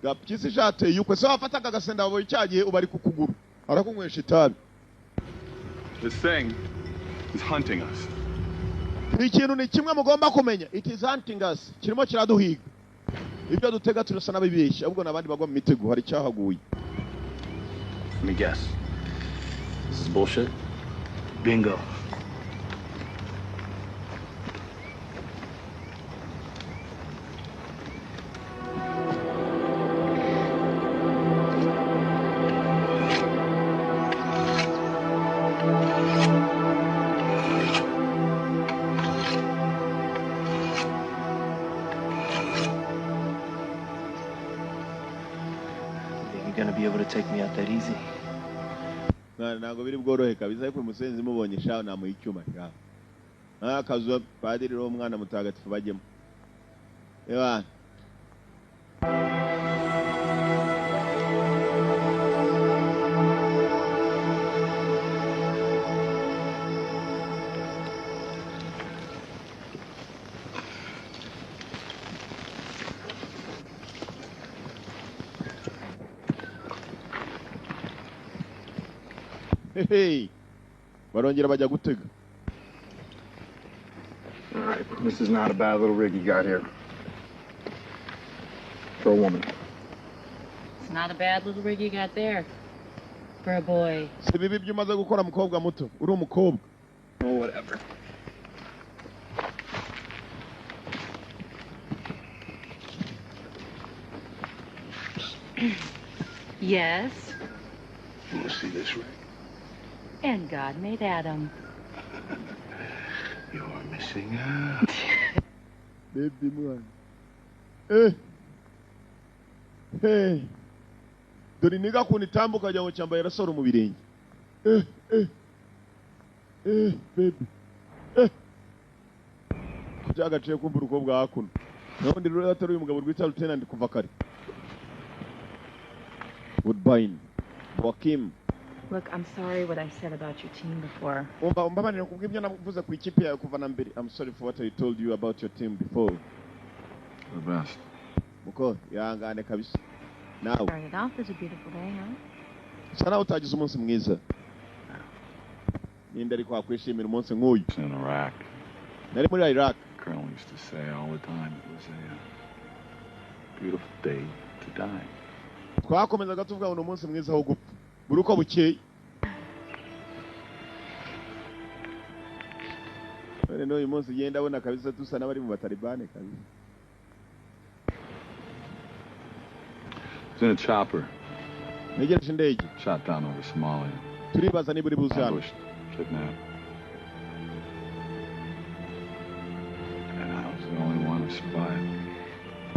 Speaker 1: Gapyisi jateye ukwe se wafataga agasenda wabo icyagiye ubari ku kuguru. Arakunywesha itabi.
Speaker 7: This thing is hunting us.
Speaker 1: Ikintu ni kimwe mugomba kumenya. It is hunting us. Kirimo kiraduhiga. Ibyo dutega turasa nabibeshya ahubwo nabandi bagwa mu mitego hari cyahaguye.
Speaker 5: Let me guess. This is bullshit?
Speaker 2: Bingo.
Speaker 5: You're gonna be able to take me out that easy?
Speaker 1: Ntabwo biri bworohe kabisa ariko umusenzi mubonye shaho namuha icyuma shaho. Akazuba padiri ro mwana mutagatifu bajyemo. Ewa. Hey, barongera bajya gutega.
Speaker 13: All right, this is not a bad little rig you got here. For a woman.
Speaker 9: It's not a bad little rig you got there. For a boy.
Speaker 1: Si bibi byumaze gukora mukobwa muto. Uri umukobwa.
Speaker 13: Oh, whatever.
Speaker 10: Yes.
Speaker 13: You want to see this ring?
Speaker 10: And God made Adam.
Speaker 13: You're missing out.
Speaker 1: Baby man. Hey. Dore niga kunitambuka jya ngo cyambaye rasoro mu birenge. Baby. Byagaciye kumbura uko bwakuno. None rero atari uyu mugabo rwita Lieutenant kuva kare. Woodbine. Joaquim.
Speaker 10: Look, I'm sorry what I said about your team before.
Speaker 1: Umbabarira kubw'ibyo navuze ku ikipe yawe kuva na mbere. I'm sorry for what I told you about your team before.
Speaker 7: The best.
Speaker 1: Muko yangane kabisa. Now.
Speaker 10: Started off as a beautiful day, huh?
Speaker 1: Sana utagize umunsi mwiza. Ninde ariko akwishimira umunsi nk'uyu.
Speaker 7: In Iraq.
Speaker 1: Nari muri Iraq.
Speaker 7: Colonel used to say all the time it was a beautiful day to die.
Speaker 1: Twakomezaga tuvuga ngo umunsi mwiza wo gupfa. Buri uko bukeye. None uyu munsi yenda abona kabisa dusa n'abari mu batalibane kabisa.
Speaker 7: It's in a chopper.
Speaker 1: Negereje indege.
Speaker 7: Shot down over Somalia.
Speaker 1: Turibaza niba uri buzana.
Speaker 7: Ambushed, kidnapped. And I was the only one who survived.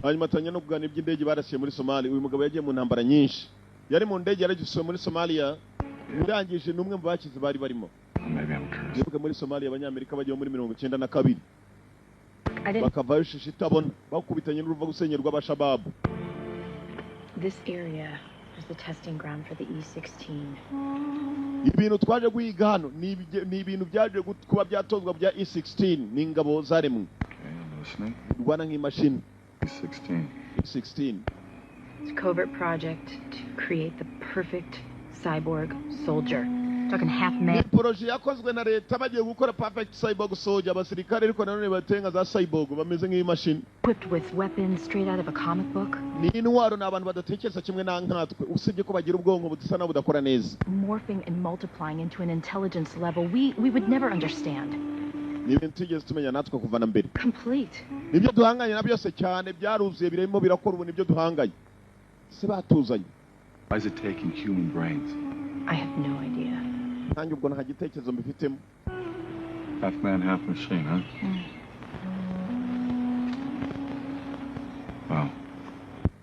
Speaker 1: Hanyuma tanya no kuganira iby'indege barasiye muri Somalia. Uyu mugabo yagiye mu ntambara nyinshi. Yari mu ndege yaragisuye muri Somalia. Birangije n'umwe mu bakize bari barimo.
Speaker 7: Maybe I'm cursed.
Speaker 1: Yibuka muri Somalia abanyamerika bagiye muri 92. Bakavayo shishi itabona. Bakubitanye n'uruva gusenyerwa abashababu.
Speaker 10: This area was the testing ground for the E-16.
Speaker 1: Ibintu twaje guhiga hano ni ibintu byaje kuba byatozwa bya E-16 n'ingabo zaremwe.
Speaker 7: Okay, I'm listening.
Speaker 1: Rwana nk'imashini.
Speaker 7: E-16.
Speaker 1: E-16.
Speaker 10: It's a covert project to create the perfect cyborg soldier. Talking half man.
Speaker 1: Ni projet yakozwe na leta bagiye gukora perfect cyborg soldier abasirikare ariko nanone batenga za cyborg bameze nk'imashini.
Speaker 10: Equipped with weapons straight out of a comic book.
Speaker 1: Ni intwaro n'abantu badatekereza kimwe na nkatwe usibye ko bagira ubwonko budasa na budakora neza.
Speaker 10: Morphing and multiplying into an intelligence level we would never understand.
Speaker 1: Ni ibintu tugeze tumenya natwe kuva na mbere.
Speaker 10: Complete.
Speaker 1: Nibyo duhanganye na byose cyane byaruzuye birimo birakora ubu nibyo duhanganye. Se batuzanye.
Speaker 7: Why is it taking human brains?
Speaker 10: I have no idea.
Speaker 1: Nanjye ubwo nta gitekerezo mbifitemo.
Speaker 7: Half man, half machine, huh? Well.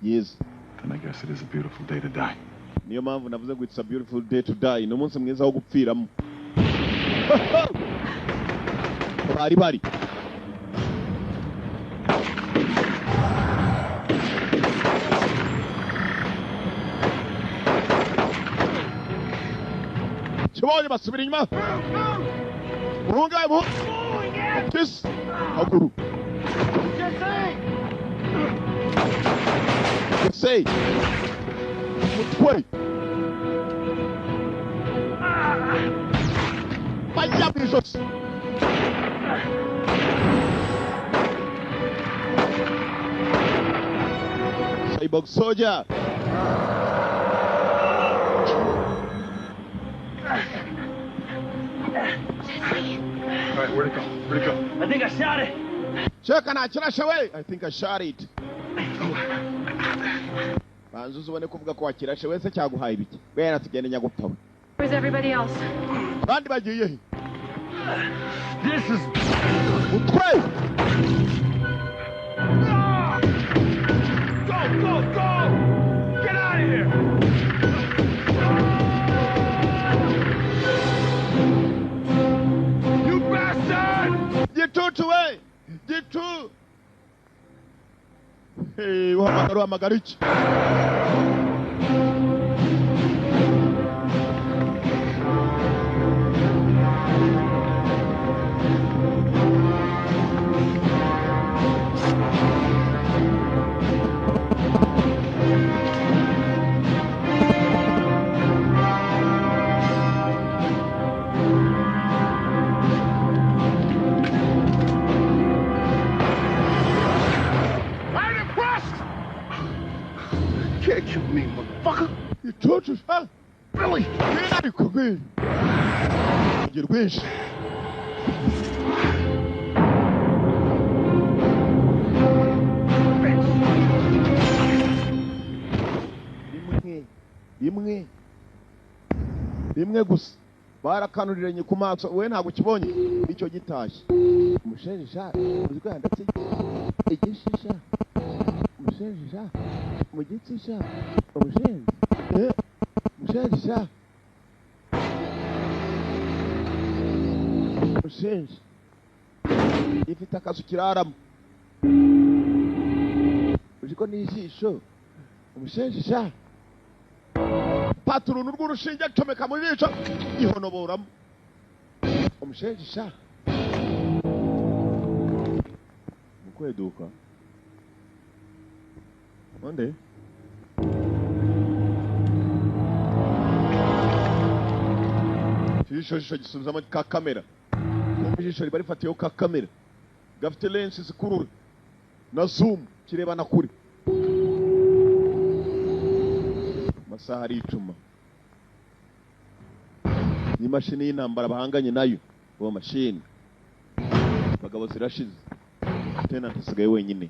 Speaker 1: Yes.
Speaker 7: Then I guess it is a beautiful day to die.
Speaker 1: Niyo mpamvu navuze ngo it's a beautiful day to die. Ni umunsi mwiza wo gupfiramo. Bari. Kibonye basubira inyuma. Muhungaye mu. Kiss. Hakuru. Say. Mutwe. Bajya bijosi. Cyborg soldier.
Speaker 12: All right, where'd it go? Where'd it go?
Speaker 8: I think I shot it.
Speaker 1: Check and I think I shot it. Banzuzu ubone kuvuga ko wakirashe wese cyaguhaye ibiki. Bwera tugende nyagupfa.
Speaker 3: Where's everybody else?
Speaker 1: Bandi bagiye he?
Speaker 8: This is
Speaker 1: Utwe.
Speaker 8: Go! Get out of here! You bastard!
Speaker 1: Gitutu we. Gitu. Hey, uhamagara iki?
Speaker 13: Can't kill me, motherfucker.
Speaker 1: You tortured, huh?
Speaker 13: Billy!
Speaker 1: Get out of here. Get wish. rimwe gusa barakanuriranye ku maso we ntabwo kibonye icyo gitashye umushenja uzwa ndetse igishisha umushenja mu gitsisha umushenja ifite akazu kiraramo uriko n'ijisho umushenja paturunu rw'urushinge acomeka mu bico ihonoboramo umushenja mukweduka onde ijisho gisubizamo ka kamera ijisho riba rifatiyeho ka kamera gafite lensi zikurura na zoom kirebana kure amasaha ari icuma n'imashini y'intambara bahanganye nayo uwo mashini abagabo zirashize tenant asigaye wenyine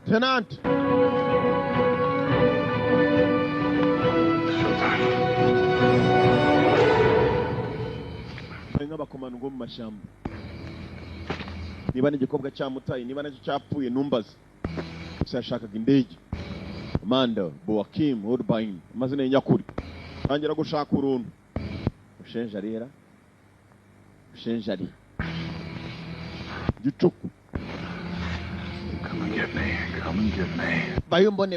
Speaker 1: Tenant. Nk'abakomano ngo mu mashyamba niba n'igikobwa cyamutaye niba nacyo cyapfuye numbaze gusa yashakaga indege Amanda Boakim Woodbine amazina y'inyakuri tangira gushaka uruntu ushenja rera ushenja ari gicuku
Speaker 7: Come and get me. Come and get me.
Speaker 1: Bayumbone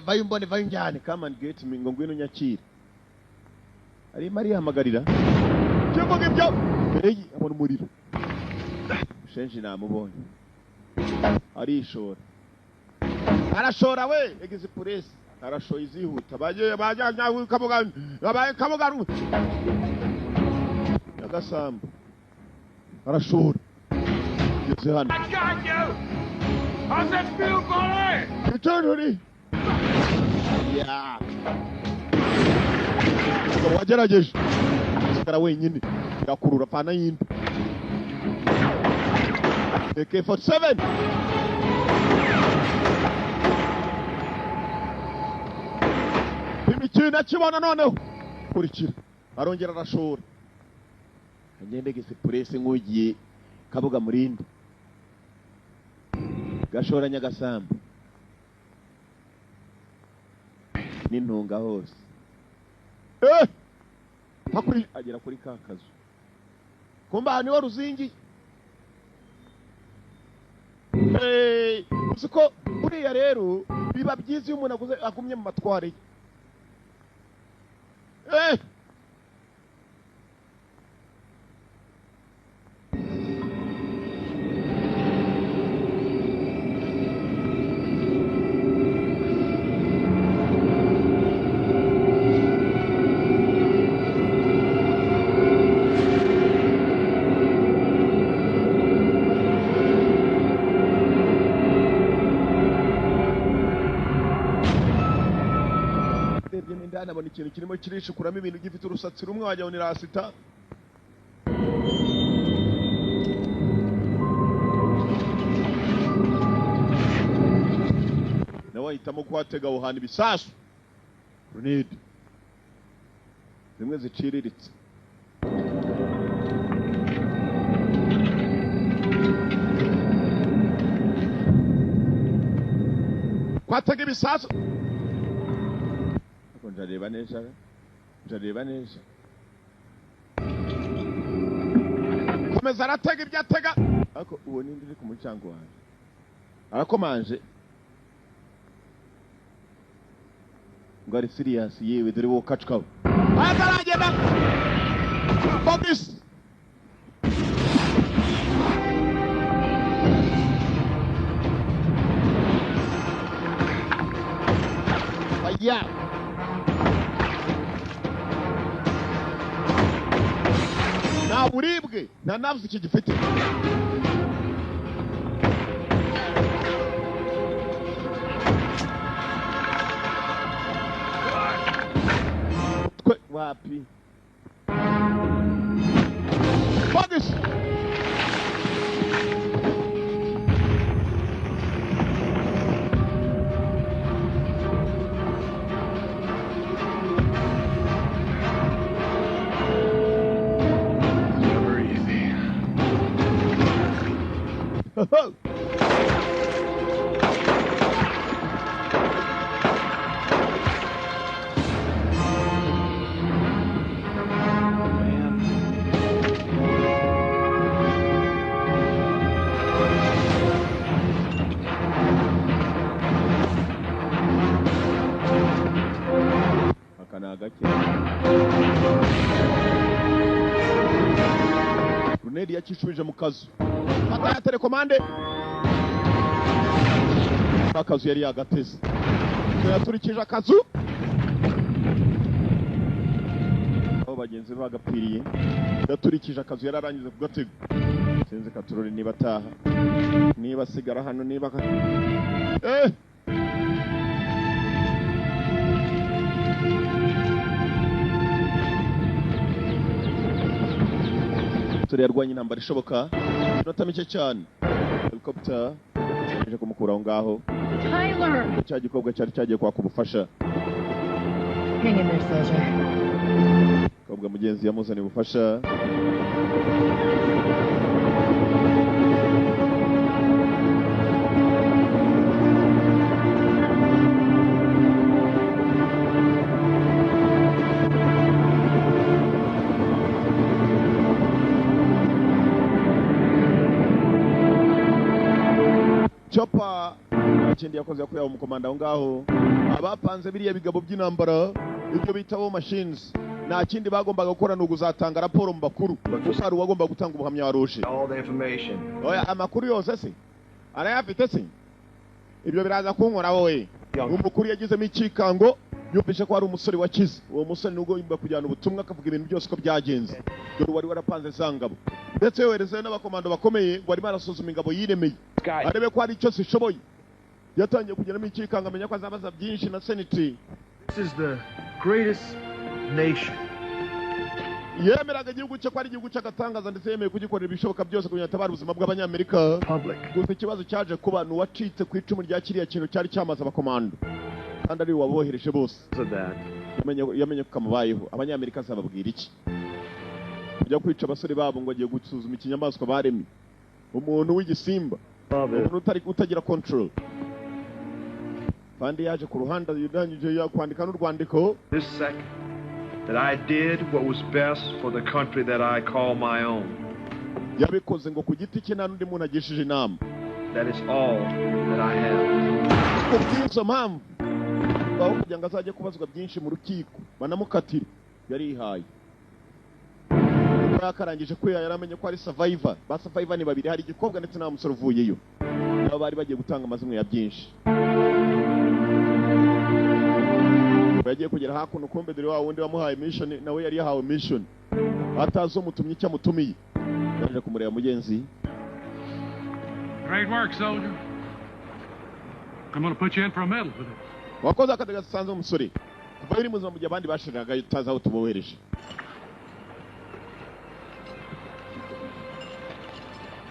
Speaker 1: njyane. Come and get me. Ngo ngwino nyakira. Ari Maria hamagarira. Cyumvuga ibyo. Eyi abona umuriro. Shenji namubonye. Arishora. Arashora we. Egize police. Arashoye izihuta. Bajya kabuga. Kabuga. Yagasambu. Arashora. Yose hano.
Speaker 14: I got you. How's that feel, boy?
Speaker 1: Return, honey. Yeah. Wagerageje. Sigara wenyine. Yakurura pana yindi. AK-47. Imikino kibona noneho. Kurikira. Arongera arashora. Anyendegese police nk'ugiye kabuga murindi. Gashora Nyagasambu n'intunga hose hakuri agera kuri kakazu kumba niwo ruzingi usiko buriya rero biba byiza iyo umuntu agumye mu matware nabona ikintu kirimo kirishukuramo ibintu gifite urusatsi rumwe wajya ni rasita nawe ahitamo kuhatega aho hantu ibisasu grenade zimwe ziciriritse kwatega ibisasu ndareba neza komeza aratega ibyo atega ariko uwo nindi uri ku mucyango wanjye arakomanje ngo ari serious yewe dore wo kacukaho ataragenda Bogis aya nta buribwe nta nafsi iki gifite wapi Bogis
Speaker 7: Never easy.
Speaker 1: Runedi yakishubije mu kazu fata telekomande akazu yari yagateze yaturikije akazu aho bagenzi bagapiriye yaturikije akazu yararangize kugatega sinzi katurori niba ataha niba sigara hano niba yarwanye intambara ishoboka inota mike cyane helicopter ije kumukura aho ngaho
Speaker 10: Tyler
Speaker 1: cya gikobwa cyari cyagiye kwaka ubufasha
Speaker 10: hang in there soldier
Speaker 1: kobwa mugenzi yamuzaniye ubufasha Chopper ikindi yakoze yakuye umukomanda aho ngaho abapanze biriya bigabo by'intambara ibyo bitaho machines nta kindi bagombaga gukora no guzatanga raporo mu bakuru usari wagomba gutanga ubuhamya waroshe
Speaker 6: All the information.
Speaker 1: oya amakuru yose se arayafite se ibyo biraza kunkora wowe umukuru yagizemo ikikango yumvishe ko hari umusore wakize uwo musore nubwo yimba kujyana ubutumwa akavuga ibintu byose ko byagenze dore wari warapanze sangabo ndetse yohereze n'abakomando bakomeye ngo arimo arasuzuma ingabo yiremeye arebe ko hari icyo zishoboye yatangiye kugeramo ikikanga amenya ko azabaza byinshi na senate.
Speaker 13: This is the greatest nation.
Speaker 1: yemeraga igihugu cye ko ari igihugu cy'agatangaza ndetse yemeye kugikorera ibishoboka byose kugira ngo atabare ubuzima bw'abanyamerika. Gusa ikibazo cyaje kuba ni uwacitse ku icumu rya kiriya kintu cyari cyamaze abakomando kandi ari wabohereje bose. Yamenye ko kamubayeho abanyamerika azababwira iki kujya kwica abasore babo ngo agiye gusuzuma ikinyamaswa baremye umuntu w'igisimba umuntu utagira control kandi yaje ku ruhande yidanyije yakwandika n'urwandiko
Speaker 13: This second that I did what was best for the country that I call my own.
Speaker 1: yabikoze ngo ku giti cye nta n'undi muntu agishije inama.
Speaker 13: That is all that I have.
Speaker 1: Kubw'izo mpamvu aho kugira ngo azajye kubazwa byinshi mu rukiko banamukatire yarihaye akarangije ko yaramenye ko ari survivor. Ba survivor ni babiri, hari igikobwa ndetse na musore uvuyeyo nabo bari bagiye gutanga amazimwe ya byinshi. Bagiye kugera hakuno kumbe dore wa wundi wamuhaye mission nawe yari yahawe mission atazo mutumye icyo mutumiye yaje kumureba mugenzi.
Speaker 4: Great work, soldier. I'm going to put you in for a medal for this.
Speaker 1: Wakoze akadaga sanze umusore kuva yiri muzima mu gihe abandi bashiraga utaza aho tubohereje.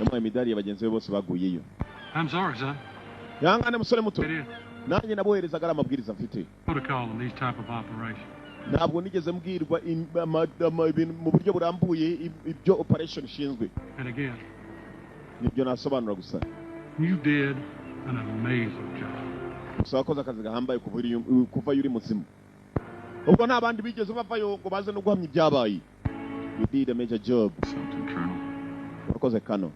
Speaker 1: Namwe imidari y'abagenzi be bose baguyeyo.
Speaker 4: I'm sorry, son.
Speaker 1: Yangane musore muto. Nanjye naboherezaga amabwiriza mfite.
Speaker 4: Protocol in these type of operations.
Speaker 1: Ntabwo nigeze mbwirwa ibintu mu buryo burambuye ibyo operation ishinzwe.
Speaker 4: And again,
Speaker 1: nibyo nasobanura gusa.
Speaker 4: You did an amazing job.
Speaker 1: Gusa wakoze akazi gahambaye kuva yuri muzima. Ubwo nta bandi bigeze bavayo ngo baze no guhamya ibyabaye. You did a major job.
Speaker 7: Something, Colonel.
Speaker 1: Wakoze kano.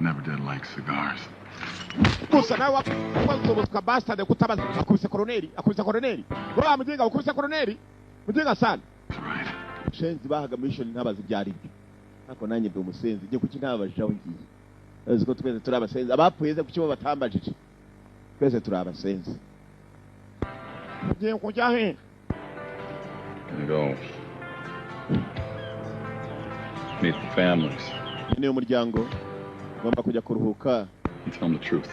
Speaker 7: Never did like cigars.
Speaker 1: gusa nawe wazobotwa bastard kutabaza akubise koroneri wa mugenga ukubise koroneri mugenga sana shenzi bahaga mission ntabazi byari byo nako nanjye ndi umusenzi ngiye kuki ntabajije ngiye aziko twese turi abasenzi abapfuye kuki bo batambajije twese turi abasenzi ngiye kujya he
Speaker 7: go meet the families
Speaker 1: ni umuryango ngomba kujya kuruhuka
Speaker 7: and tell them the truth.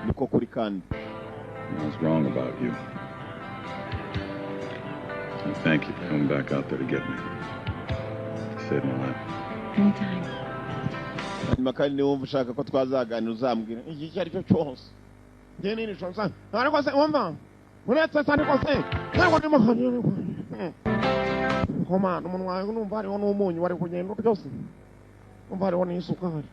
Speaker 1: Niko kuri kandi
Speaker 7: I was wrong about you. And thank you for coming back out there to get me. You saved my life.
Speaker 10: Anytime.
Speaker 1: hanyuma kandi niwumva ushaka ko twazaganira uzambwira iki ari cyo cyose njye nini shonsa ariko se wumva uretse cyane ko se ntabwo ndimo hanyuma koma umunwa wawe numva hariho n'umunyu wari kugenda byose numva hariho n'isukari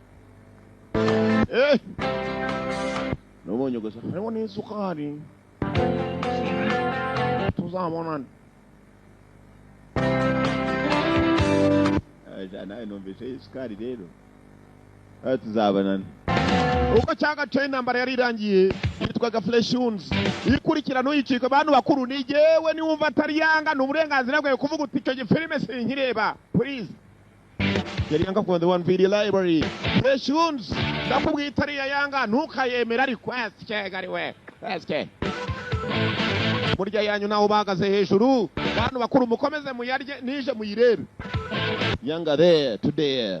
Speaker 1: n'umunyu gusa hariho n'isukari tuzabonana nawe numvise isukari rero tuzabonana uko cyanga cyo intambara yari irangiye yitwaga Fleshuns ikurikirana uyicika abantu bakuru ni jewe ni wumva atari yanga n'uburenganzira bwawe kuvuga uti icyo gifilme sinkireba please yari yanga kwa the one video library Fleshuns ndakubwiye itari yanga ntukayemera ariko askegari we aske burya yanyu naho bahagaze hejuru abantu bakuru mukomeze muyarye nije muyirebe yanga there today